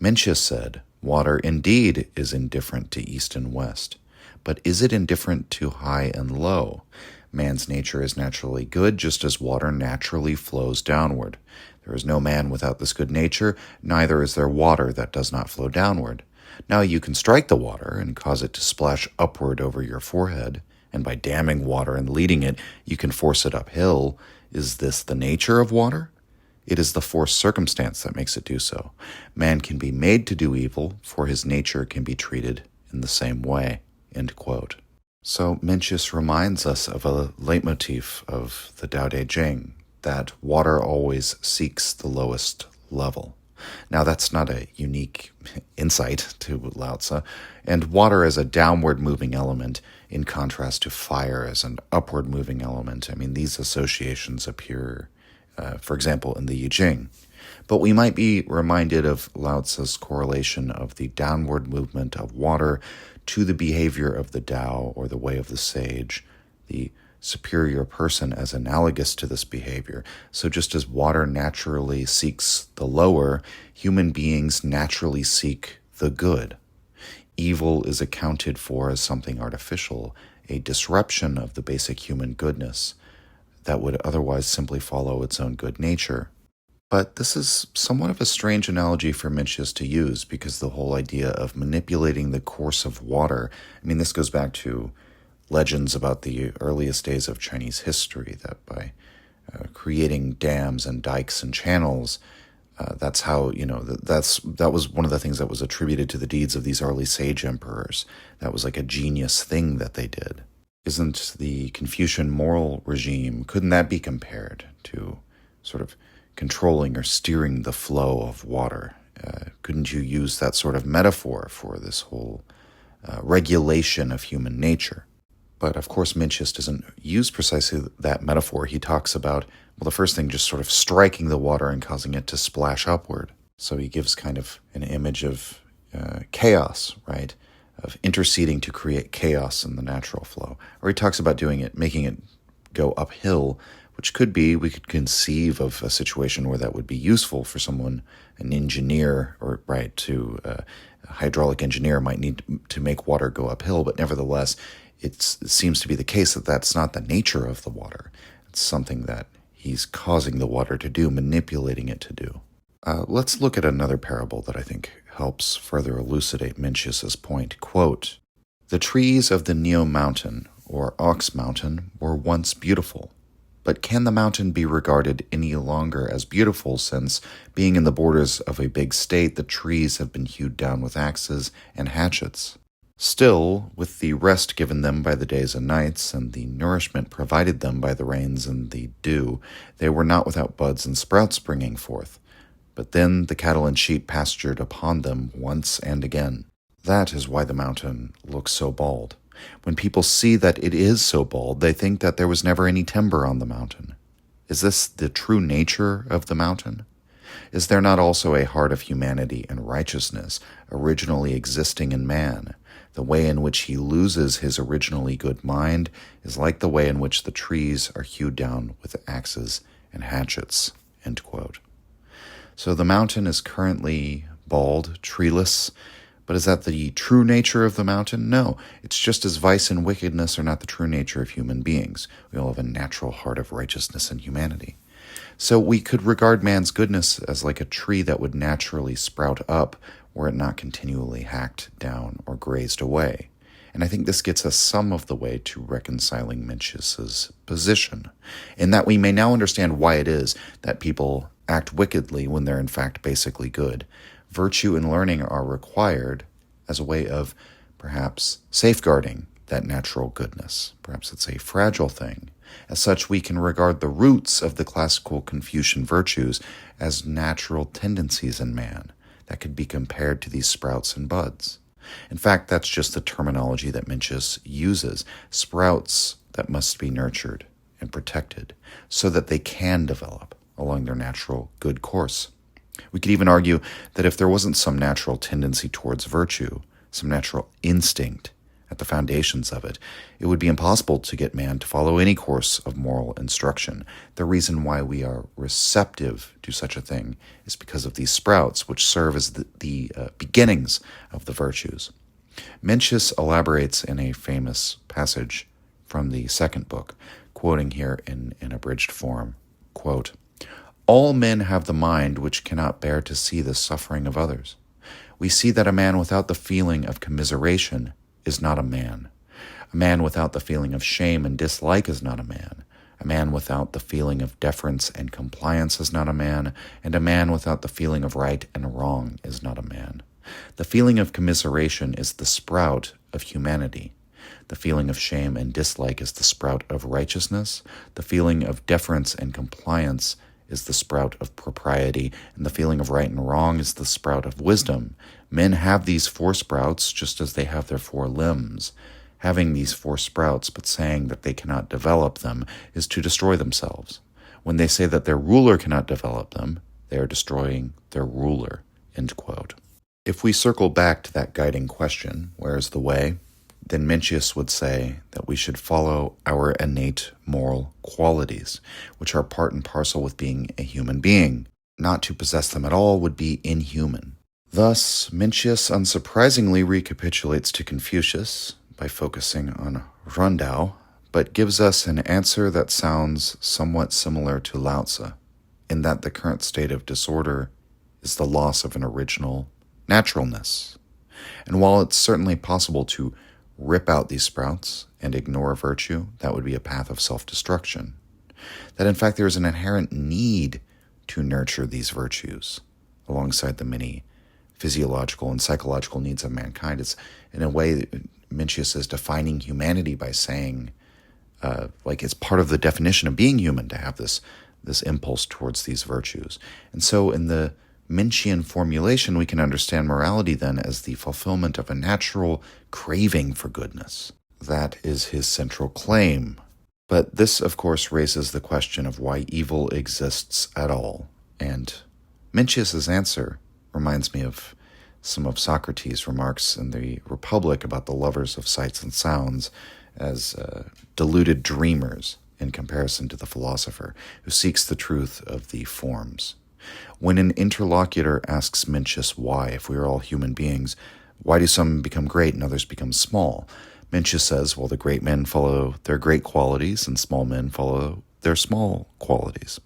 Mencius said, "Water indeed is indifferent to east and west. But is it indifferent to high and low? Man's nature is naturally good, just as water naturally flows downward. There is no man without this good nature, neither is there water that does not flow downward. Now you can strike the water and cause it to splash upward over your forehead, and by damming water and leading it, you can force it uphill. Is this the nature of water? It is the forced circumstance that makes it do so. Man can be made to do evil, for his nature can be treated in the same way." End quote. So Mencius reminds us of a leitmotif of the Tao Te Ching, that water always seeks the lowest level. Now, that's not a unique insight to Lao-Tzu, and water as a downward moving element in contrast to fire as an upward moving element. I mean, these associations appear, for example, in the I Ching. But we might be reminded of Lao-Tzu's correlation of the downward movement of water to the behavior of the Tao or the way of the sage, the superior person as analogous to this behavior. So just as water naturally seeks the lower, human beings naturally seek the good. Evil is accounted for as something artificial, a disruption of the basic human goodness that would otherwise simply follow its own good nature. But this is somewhat of a strange analogy for Mencius to use, because the whole idea of manipulating the course of water, I mean, this goes back to legends about the earliest days of Chinese history, that by creating dams and dikes and channels, that's how, that was one of the things that was attributed to the deeds of these early sage emperors. That was like a genius thing that they did. Isn't the Confucian moral regime, couldn't that be compared to sort of controlling or steering the flow of water? Couldn't you use that sort of metaphor for this whole regulation of human nature? But of course, Mencius doesn't use precisely that metaphor. He talks about, well, the first thing, just sort of striking the water and causing it to splash upward. So he gives kind of an image of chaos, right? Of interceding to create chaos in the natural flow. Or he talks about doing it, making it go uphill which could be, we could conceive of a situation where that would be useful for someone, an engineer, or a hydraulic engineer might need to make water go uphill, but nevertheless, it seems to be the case that that's not the nature of the water. It's something that he's causing the water to do, manipulating it to do. Let's look at another parable that I think helps further elucidate Mencius's point. Quote, "The trees of the Neo Mountain, or Ox Mountain, were once beautiful. But can the mountain be regarded any longer as beautiful since, being in the borders of a big state, the trees have been hewed down with axes and hatchets? Still, with the rest given them by the days and nights, and the nourishment provided them by the rains and the dew, they were not without buds and sprouts springing forth. But then the cattle and sheep pastured upon them once and again. That is why the mountain looks so bald. When people see that it is so bald, they think that there was never any timber on the mountain. Is this the true nature of the mountain? Is there not also a heart of humanity and righteousness originally existing in man? The way in which he loses his originally good mind is like the way in which the trees are hewed down with axes and hatchets." End quote. So the mountain is currently bald, treeless, but is that the true nature of the mountain? No, it's just as vice and wickedness are not the true nature of human beings. We all have a natural heart of righteousness and humanity. So we could regard man's goodness as like a tree that would naturally sprout up were it not continually hacked down or grazed away. And I think this gets us some of the way to reconciling Mencius's position, in that we may now understand why it is that people act wickedly when they're in fact basically good. Virtue and learning are required as a way of perhaps safeguarding that natural goodness. Perhaps it's a fragile thing. As such, we can regard the roots of the classical Confucian virtues as natural tendencies in man that could be compared to these sprouts and buds. In fact, that's just the terminology that Mencius uses, sprouts that must be nurtured and protected so that they can develop along their natural good course. We could even argue that if there wasn't some natural tendency towards virtue, some natural instinct at the foundations of it, it would be impossible to get man to follow any course of moral instruction. The reason why we are receptive to such a thing is because of these sprouts, which serve as the beginnings of the virtues. Mencius elaborates in a famous passage from the second book, quoting here in abridged form, quote, "All men have the mind which cannot bear to see the suffering of others. We see that a man without the feeling of commiseration is not a man. A man without the feeling of shame and dislike is not a man. A man without the feeling of deference and compliance is not a man, and a man without the feeling of right and wrong is not a man. The feeling of commiseration is the sprout of humanity. The feeling of shame and dislike is the sprout of righteousness. The feeling of deference and compliance is the sprout of propriety, and the feeling of right and wrong is the sprout of wisdom. Men have these four sprouts just as they have their four limbs. Having these four sprouts but saying that they cannot develop them is to destroy themselves. When they say that their ruler cannot develop them, they are destroying their ruler." End quote. If we circle back to that guiding question, where is the way? Then Mencius would say that we should follow our innate moral qualities, which are part and parcel with being a human being. Not to possess them at all would be inhuman. Thus, Mencius unsurprisingly recapitulates to Confucius by focusing on Rundao, but gives us an answer that sounds somewhat similar to Laozi, in that the current state of disorder is the loss of an original naturalness. And while it's certainly possible to rip out these sprouts and ignore virtue, that would be a path of self-destruction. That in fact there is an inherent need to nurture these virtues alongside the many physiological and psychological needs of mankind. It's in a way Mencius is defining humanity by saying, it's part of the definition of being human to have this impulse towards these virtues. And so in the Mencian formulation, we can understand morality then as the fulfillment of a natural craving for goodness. That is his central claim. But this, of course, raises the question of why evil exists at all. And Mencius's answer reminds me of some of Socrates' remarks in the Republic about the lovers of sights and sounds as deluded dreamers in comparison to the philosopher, who seeks the truth of the forms. When an interlocutor asks Mencius why, if we are all human beings, why do some become great and others become small? Mencius says, well, the great men follow their great qualities and small men follow their small qualities.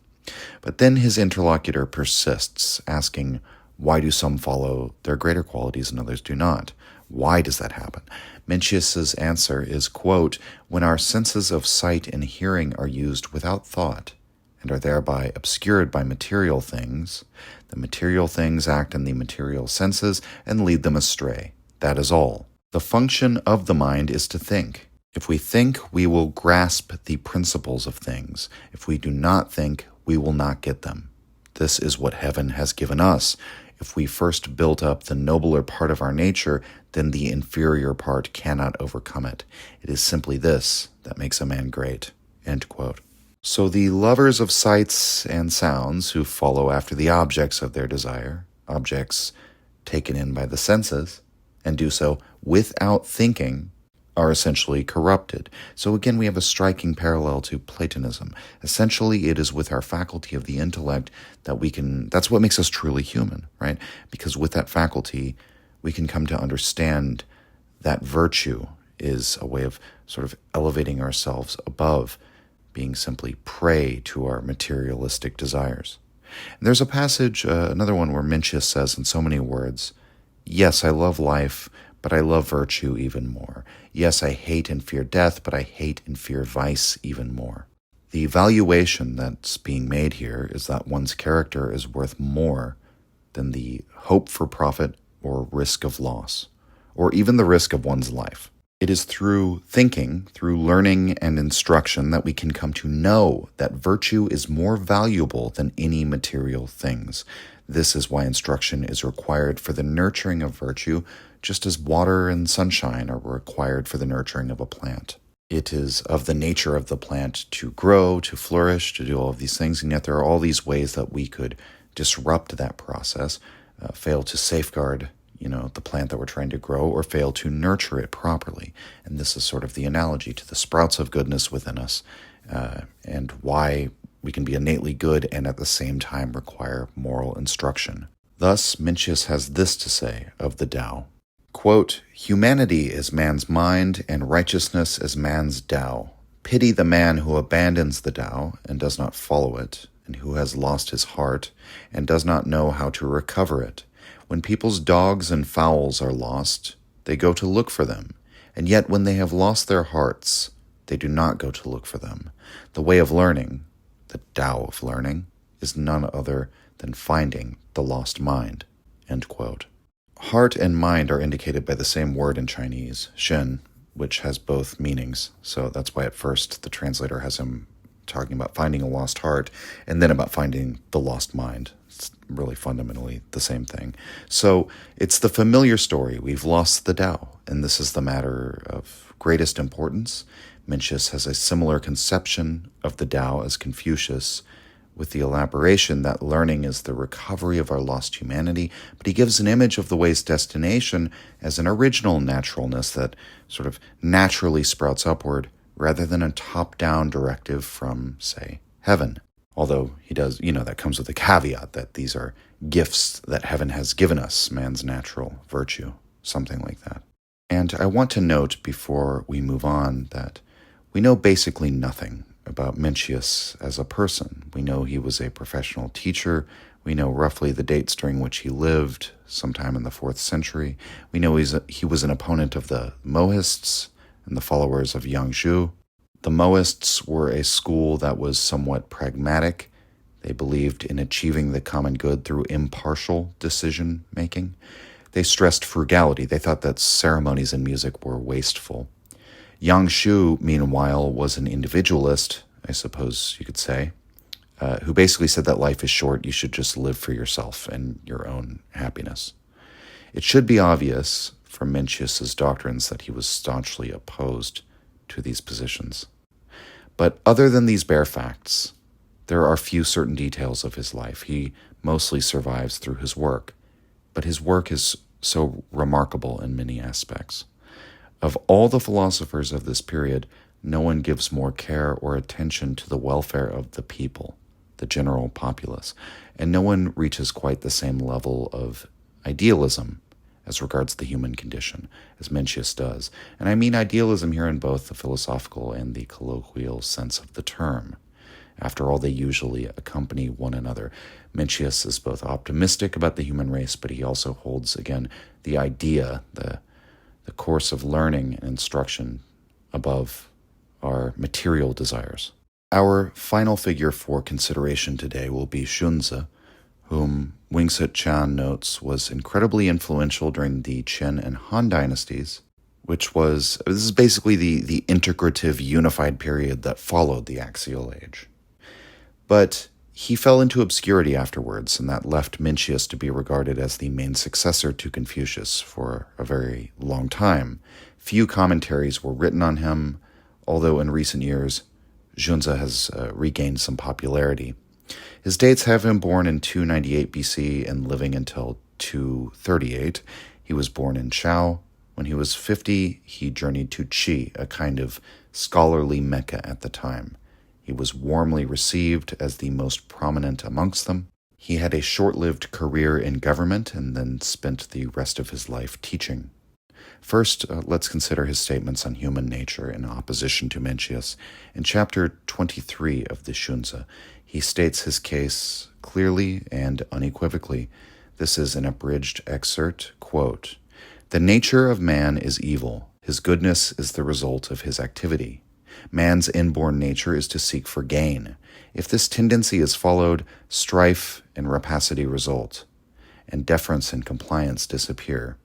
But then his interlocutor persists, asking, why do some follow their greater qualities and others do not? Why does that happen? Mencius's answer is, quote, when our senses of sight and hearing are used without thought and are thereby obscured by material things, the material things act in the material senses and lead them astray. That is all. The function of the mind is to think. If we think, we will grasp the principles of things. If we do not think, we will not get them. This is what heaven has given us. If we first built up the nobler part of our nature, then the inferior part cannot overcome it. It is simply this that makes a man great. End quote. So the lovers of sights and sounds who follow after the objects of their desire, objects taken in by the senses, and do so without thinking, are essentially corrupted. So again, we have a striking parallel to Platonism. Essentially, it is with our faculty of the intellect that that's what makes us truly human, right? Because with that faculty, we can come to understand that virtue is a way of sort of elevating ourselves above being simply prey to our materialistic desires. And there's a passage, another one where Mencius says in so many words, yes, I love life, but I love virtue even more. Yes, I hate and fear death, but I hate and fear vice even more. The valuation that's being made here is that one's character is worth more than the hope for profit or risk of loss, or even the risk of one's life. It is through thinking, through learning and instruction, that we can come to know that virtue is more valuable than any material things. This is why instruction is required for the nurturing of virtue, just as water and sunshine are required for the nurturing of a plant. It is of the nature of the plant to grow, to flourish, to do all of these things, and yet there are all these ways that we could disrupt that process, fail to safeguard the plant that we're trying to grow, or fail to nurture it properly. And this is sort of the analogy to the sprouts of goodness within us, and why we can be innately good and at the same time require moral instruction. Thus, Mencius has this to say of the Tao, quote, humanity is man's mind and righteousness is man's Tao. Pity the man who abandons the Tao and does not follow it, and who has lost his heart and does not know how to recover it. When people's dogs and fowls are lost, they go to look for them, and yet when they have lost their hearts, they do not go to look for them. The way of learning, the Tao of learning, is none other than finding the lost mind. End quote. Heart and mind are indicated by the same word in Chinese, shen, which has both meanings. So that's why at first the translator has him talking about finding a lost heart, and then about finding the lost mind. It's really fundamentally the same thing. So it's the familiar story. We've lost the Tao, and this is the matter of greatest importance. Mencius has a similar conception of the Tao as Confucius, with the elaboration that learning is the recovery of our lost humanity, but he gives an image of the way's destination as an original naturalness that sort of naturally sprouts upward, rather than a top-down directive from, say, heaven. Although he does, that comes with a caveat that these are gifts that heaven has given us, man's natural virtue, something like that. And I want to note before we move on that we know basically nothing about Mencius as a person. We know he was a professional teacher. We know roughly the dates during which he lived, sometime in the 4th century. We know he was an opponent of the Mohists and the followers of Yang Zhu. The Mohists were a school that was somewhat pragmatic. They believed in achieving the common good through impartial decision-making. They stressed frugality. They thought that ceremonies and music were wasteful. Yang Zhu, meanwhile, was an individualist, I suppose you could say, who basically said that life is short, you should just live for yourself and your own happiness. It should be obvious from Mencius's doctrines that he was staunchly opposed to these positions. But other than these bare facts, there are few certain details of his life. He mostly survives through his work, but his work is so remarkable in many aspects. Of all the philosophers of this period, no one gives more care or attention to the welfare of the people, the general populace, and no one reaches quite the same level of idealism as regards the human condition as Mencius does. And I mean idealism here in both the philosophical and the colloquial sense of the term. After all, they usually accompany one another. Mencius is both optimistic about the human race, but he also holds, again, the idea, the course of learning and instruction above our material desires. Our final figure for consideration today will be Xunzi, whom Wing-Sut-Chan notes was incredibly influential during the Qin and Han dynasties, this is basically the integrative, unified period that followed the Axial Age. But he fell into obscurity afterwards, and that left Mencius to be regarded as the main successor to Confucius for a very long time. Few commentaries were written on him, although in recent years, Xunzi has regained some popularity. His dates have him born in 298 BC and living until 238. He was born in Chao. When he was 50, he journeyed to Qi, a kind of scholarly Mecca at the time. He was warmly received as the most prominent amongst them. He had a short-lived career in government and then spent the rest of his life teaching. First, let's consider his statements on human nature in opposition to Mencius. In chapter 23 of the Xunzi, he states his case clearly and unequivocally. This is an abridged excerpt, quote, "The nature of man is evil. His goodness is the result of his activity. Man's inborn nature is to seek for gain. If this tendency is followed, strife and rapacity result, and deference and compliance disappear.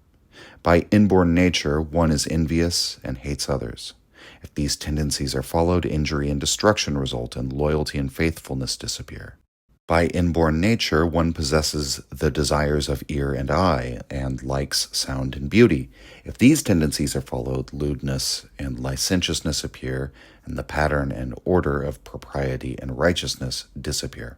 By inborn nature, one is envious and hates others. If these tendencies are followed, injury and destruction result, and loyalty and faithfulness disappear. By inborn nature, one possesses the desires of ear and eye, and likes sound and beauty. If these tendencies are followed, lewdness and licentiousness appear, and the pattern and order of propriety and righteousness disappear.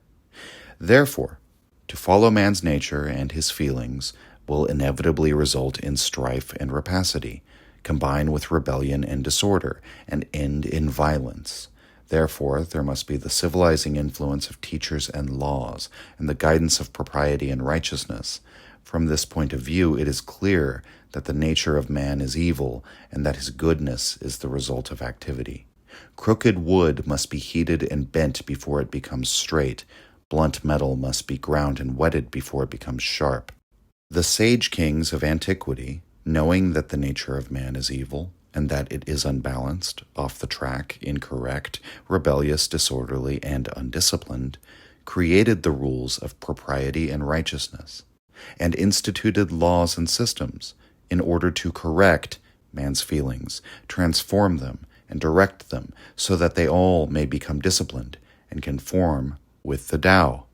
Therefore, to follow man's nature and his feelings will inevitably result in strife and rapacity, combine with rebellion and disorder, and end in violence. Therefore, there must be the civilizing influence of teachers and laws, and the guidance of propriety and righteousness. From this point of view, it is clear that the nature of man is evil, and that his goodness is the result of activity. Crooked wood must be heated and bent before it becomes straight. Blunt metal must be ground and whetted before it becomes sharp. The sage kings of antiquity, knowing that the nature of man is evil, and that it is unbalanced, off the track, incorrect, rebellious, disorderly, and undisciplined, created the rules of propriety and righteousness, and instituted laws and systems in order to correct man's feelings, transform them, and direct them so that they all may become disciplined and conform with the Tao.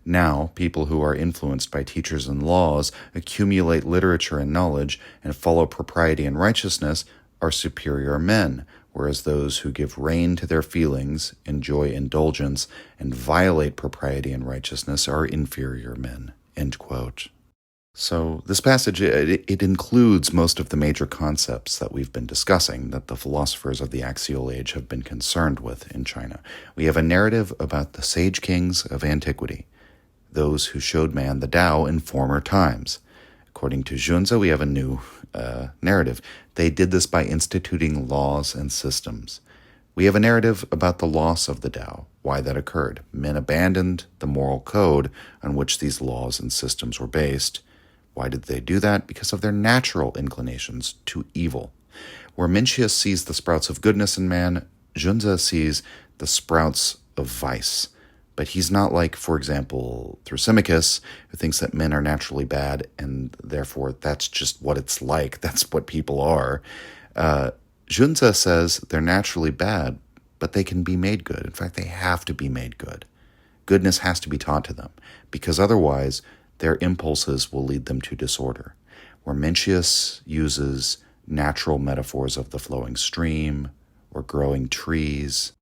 Now, people who are influenced by teachers and laws, accumulate literature and knowledge, and follow propriety and righteousness are superior men, whereas those who give rein to their feelings, enjoy indulgence, and violate propriety and righteousness are inferior men." End quote. So this passage, it includes most of the major concepts that we've been discussing that the philosophers of the Axial Age have been concerned with in China. We have a narrative about the sage kings of antiquity, those who showed man the Tao in former times. According to Xunzi, we have a new narrative. They did this by instituting laws and systems. We have a narrative about the loss of the Tao, why that occurred. Men abandoned the moral code on which these laws and systems were based. Why did they do that? Because of their natural inclinations to evil. Where Mencius sees the sprouts of goodness in man, Xunzi sees the sprouts of vice. But he's not like, for example, Thrasymachus, who thinks that men are naturally bad, and therefore that's just what it's like. That's what people are. Xunzi says they're naturally bad, but they can be made good. In fact, they have to be made good. Goodness has to be taught to them, because otherwise their impulses will lead them to disorder. Where Mencius uses natural metaphors of the flowing stream or growing trees,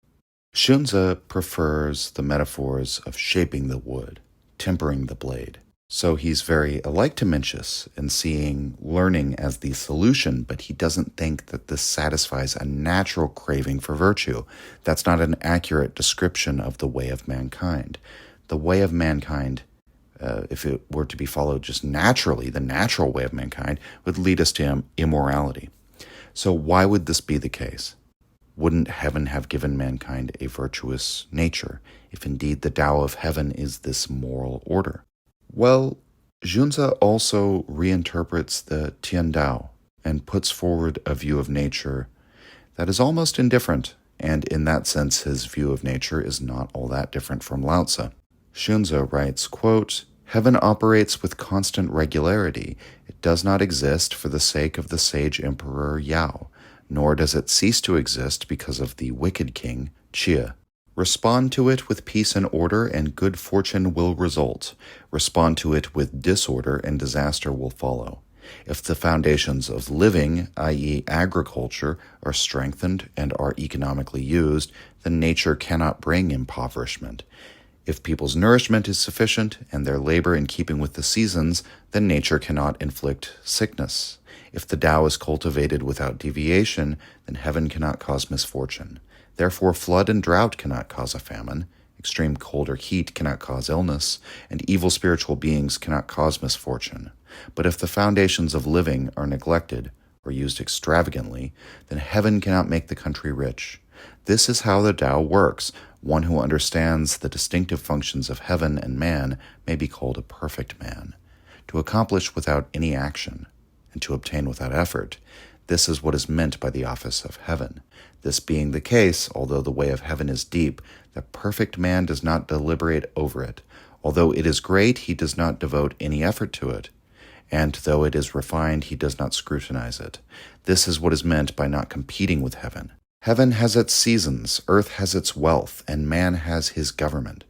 Xunzi prefers the metaphors of shaping the wood, tempering the blade. So he's very alike to Mencius in seeing learning as the solution, but he doesn't think that this satisfies a natural craving for virtue. That's not an accurate description of the way of mankind. The way of mankind, if it were to be followed just naturally, the natural way of mankind would lead us to immorality. So why would this be the case? Wouldn't heaven have given mankind a virtuous nature, if indeed the Tao of heaven is this moral order? Well, Xunzi also reinterprets the Tiandao and puts forward a view of nature that is almost indifferent, and in that sense his view of nature is not all that different from Laozi. Xunzi writes, quote, "Heaven operates with constant regularity. It does not exist for the sake of the sage emperor Yao, nor does it cease to exist because of the wicked king Chia. Respond to it with peace and order, and good fortune will result. Respond to it with disorder, and disaster will follow. If the foundations of living, i.e., agriculture, are strengthened and are economically used, then nature cannot bring impoverishment. If people's nourishment is sufficient and their labor in keeping with the seasons, then nature cannot inflict sickness. If the Tao is cultivated without deviation, then heaven cannot cause misfortune. Therefore, flood and drought cannot cause a famine, extreme cold or heat cannot cause illness, and evil spiritual beings cannot cause misfortune. But if the foundations of living are neglected or used extravagantly, then heaven cannot make the country rich. This is how the Tao works. One who understands the distinctive functions of heaven and man may be called a perfect man. To accomplish without any action, and to obtain without effort, this is what is meant by the office of heaven. This being the case, although the way of heaven is deep, the perfect man does not deliberate over it. Although it is great, he does not devote any effort to it. And though it is refined, he does not scrutinize it. This is what is meant by not competing with heaven. Heaven has its seasons, earth has its wealth, and man has his government.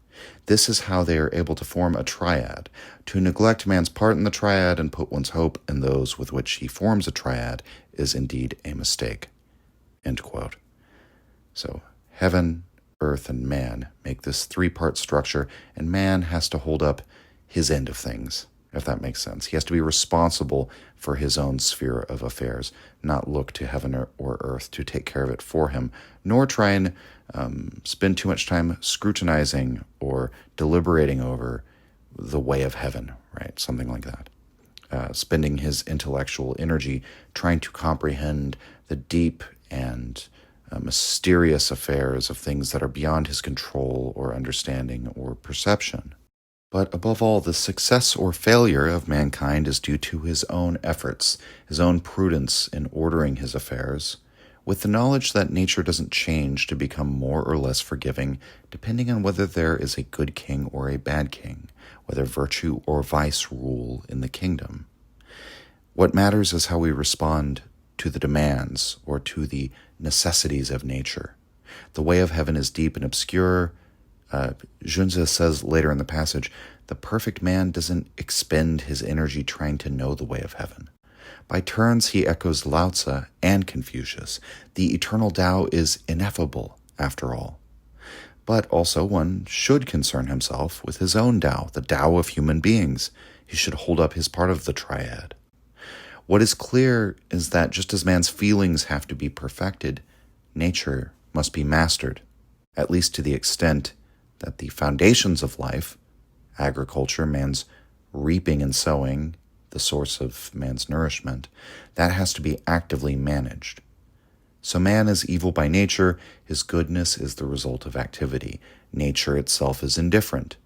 This is how they are able to form a triad. To neglect man's part in the triad and put one's hope in those with which he forms a triad is indeed a mistake." End quote. So heaven, earth, and man make this three-part structure, and man has to hold up his end of things, if that makes sense. He has to be responsible for his own sphere of affairs, not look to heaven or earth to take care of it for him, nor try and spend too much time scrutinizing or deliberating over the way of heaven, right? Something like that. Spending his intellectual energy trying to comprehend the deep and mysterious affairs of things that are beyond his control or understanding or perception. But above all, the success or failure of mankind is due to his own efforts, his own prudence in ordering his affairs, with the knowledge that nature doesn't change to become more or less forgiving, depending on whether there is a good king or a bad king, whether virtue or vice rule in the kingdom. What matters is how we respond to the demands or to the necessities of nature. The way of heaven is deep and obscure. Xunzi says later in the passage, the perfect man doesn't expend his energy trying to know the way of heaven. By turns, he echoes Laozi and Confucius. The eternal Tao is ineffable, after all. But also one should concern himself with his own Tao, the Tao of human beings. He should hold up his part of the triad. What is clear is that just as man's feelings have to be perfected, nature must be mastered, at least to the extent that the foundations of life, agriculture, man's reaping and sowing, the source of man's nourishment, that has to be actively managed. So man is evil by nature, his goodness is the result of activity. Nature itself is indifferent,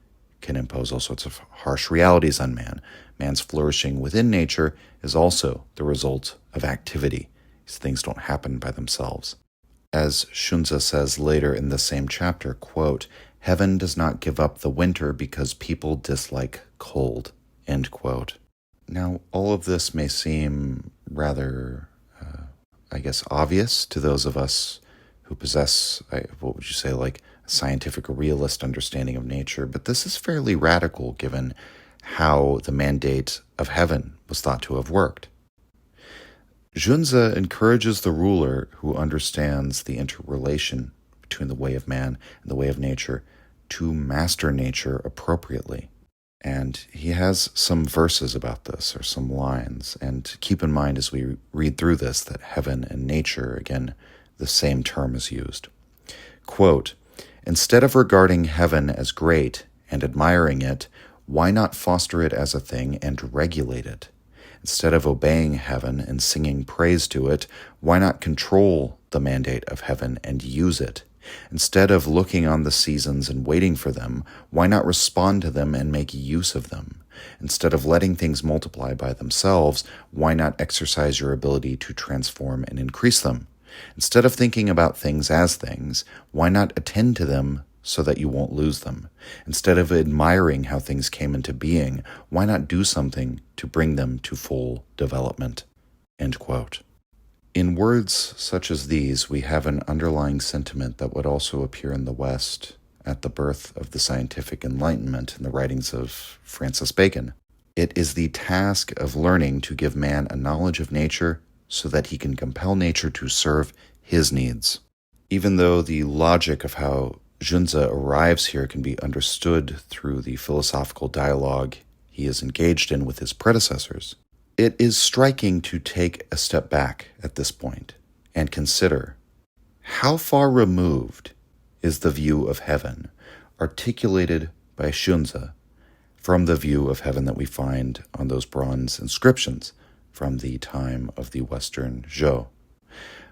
can impose all sorts of harsh realities on man. Man's flourishing within nature is also the result of activity. These things don't happen by themselves. As Xunzi says later in the same chapter, quote, "Heaven does not give up the winter because people dislike cold," end quote. Now, all of this may seem rather, obvious to those of us who possess, what would you say, like a scientific or realist understanding of nature, but this is fairly radical given how the mandate of heaven was thought to have worked. Xunzi encourages the ruler who understands the interrelation between the way of man and the way of nature to master nature appropriately. And he has some verses about this, or some lines. And keep in mind as we read through this that heaven and nature, again, the same term is used. Quote, "Instead of regarding heaven as great and admiring it, why not foster it as a thing and regulate it? Instead of obeying heaven and singing praise to it, why not control the mandate of heaven and use it? Instead of looking on the seasons and waiting for them, why not respond to them and make use of them? Instead of letting things multiply by themselves, why not exercise your ability to transform and increase them? Instead of thinking about things as things, why not attend to them so that you won't lose them? Instead of admiring how things came into being, why not do something to bring them to full development?" End quote. In words such as these, we have an underlying sentiment that would also appear in the West at the birth of the scientific enlightenment in the writings of Francis Bacon. It is the task of learning to give man a knowledge of nature so that he can compel nature to serve his needs. Even though the logic of how Xunzi arrives here can be understood through the philosophical dialogue he is engaged in with his predecessors, it is striking to take a step back at this point and consider how far removed is the view of heaven articulated by Xunzi from the view of heaven that we find on those bronze inscriptions from the time of the Western Zhou.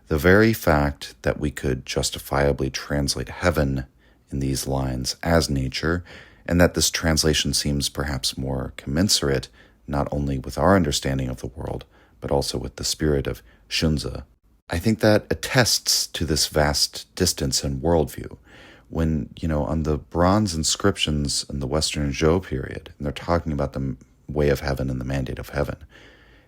The very fact that we could justifiably translate heaven in these lines as nature, and that this translation seems perhaps more commensurate not only with our understanding of the world, but also with the spirit of Xunzi, I think that attests to this vast distance in worldview. When, on the bronze inscriptions in the Western Zhou period, and they're talking about the way of heaven and the mandate of heaven,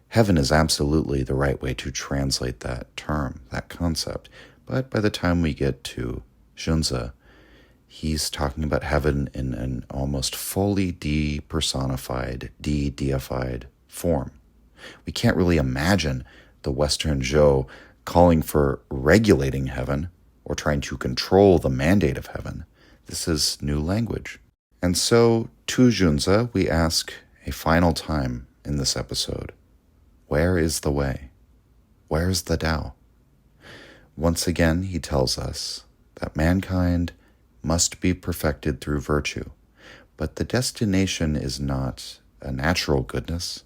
heaven is absolutely the right way to translate that term, that concept. But by the time we get to Xunzi, he's talking about heaven in an almost fully depersonified, de-deified form. We can't really imagine the Western Zhou calling for regulating heaven or trying to control the mandate of heaven. This is new language. And so, to Xunzi, we ask a final time in this episode, where is the way? Where is the Tao? Once again, he tells us that mankind must be perfected through virtue, but the destination is not a natural goodness.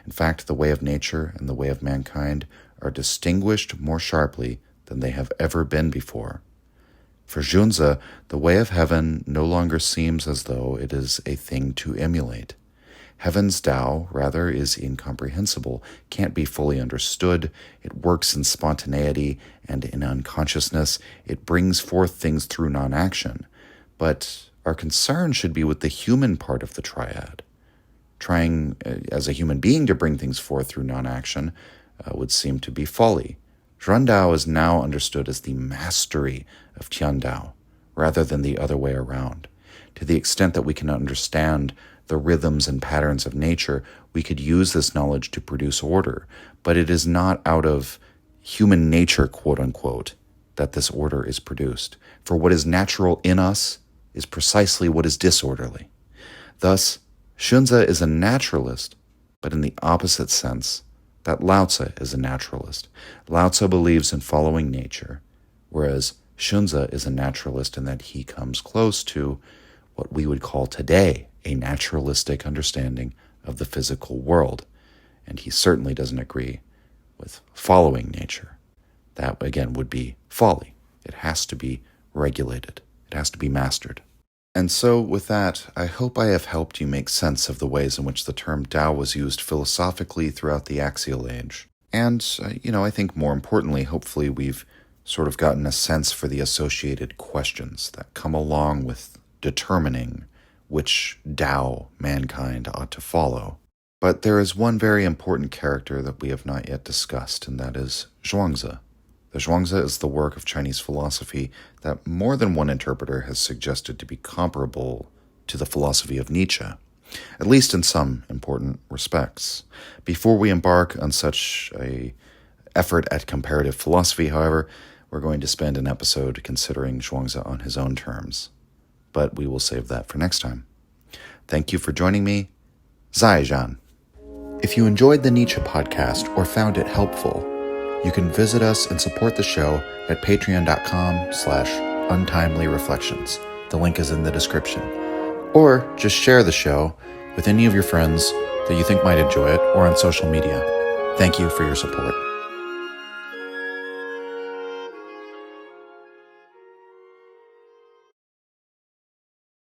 In fact, the way of nature and the way of mankind are distinguished more sharply than they have ever been before. For Xunzi, the way of heaven no longer seems as though it is a thing to emulate. Heaven's Tao, rather, is incomprehensible, can't be fully understood. It works in spontaneity and in unconsciousness. It brings forth things through non-action. But our concern should be with the human part of the triad. Trying, as a human being, to bring things forth through non-action would seem to be folly. Zhuangzi is now understood as the mastery of Tiandao, rather than the other way around. To the extent that we can understand the rhythms and patterns of nature, we could use this knowledge to produce order, but it is not out of human nature, quote unquote, that this order is produced. For what is natural in us is precisely what is disorderly. Thus, Xunzi is a naturalist, but in the opposite sense that Laozi is a naturalist. Laozi believes in following nature, whereas Xunzi is a naturalist in that he comes close to what we would call today a naturalistic understanding of the physical world. And he certainly doesn't agree with following nature. That, again, would be folly. It has to be regulated. It has to be mastered. And so, with that, I hope I have helped you make sense of the ways in which the term Tao was used philosophically throughout the axial age. And, I think more importantly, hopefully we've sort of gotten a sense for the associated questions that come along with determining which Tao mankind ought to follow. But there is one very important character that we have not yet discussed, and that is Zhuangzi. The Zhuangzi is the work of Chinese philosophy that more than one interpreter has suggested to be comparable to the philosophy of Nietzsche, at least in some important respects. Before we embark on such an effort at comparative philosophy, however, we're going to spend an episode considering Zhuangzi on his own terms. But we will save that for next time. Thank you for joining me. Zaijian. If you enjoyed the Nietzsche podcast or found it helpful, you can visit us and support the show at patreon.com/untimely-reflections. The link is in the description. Or just share the show with any of your friends that you think might enjoy it or on social media. Thank you for your support.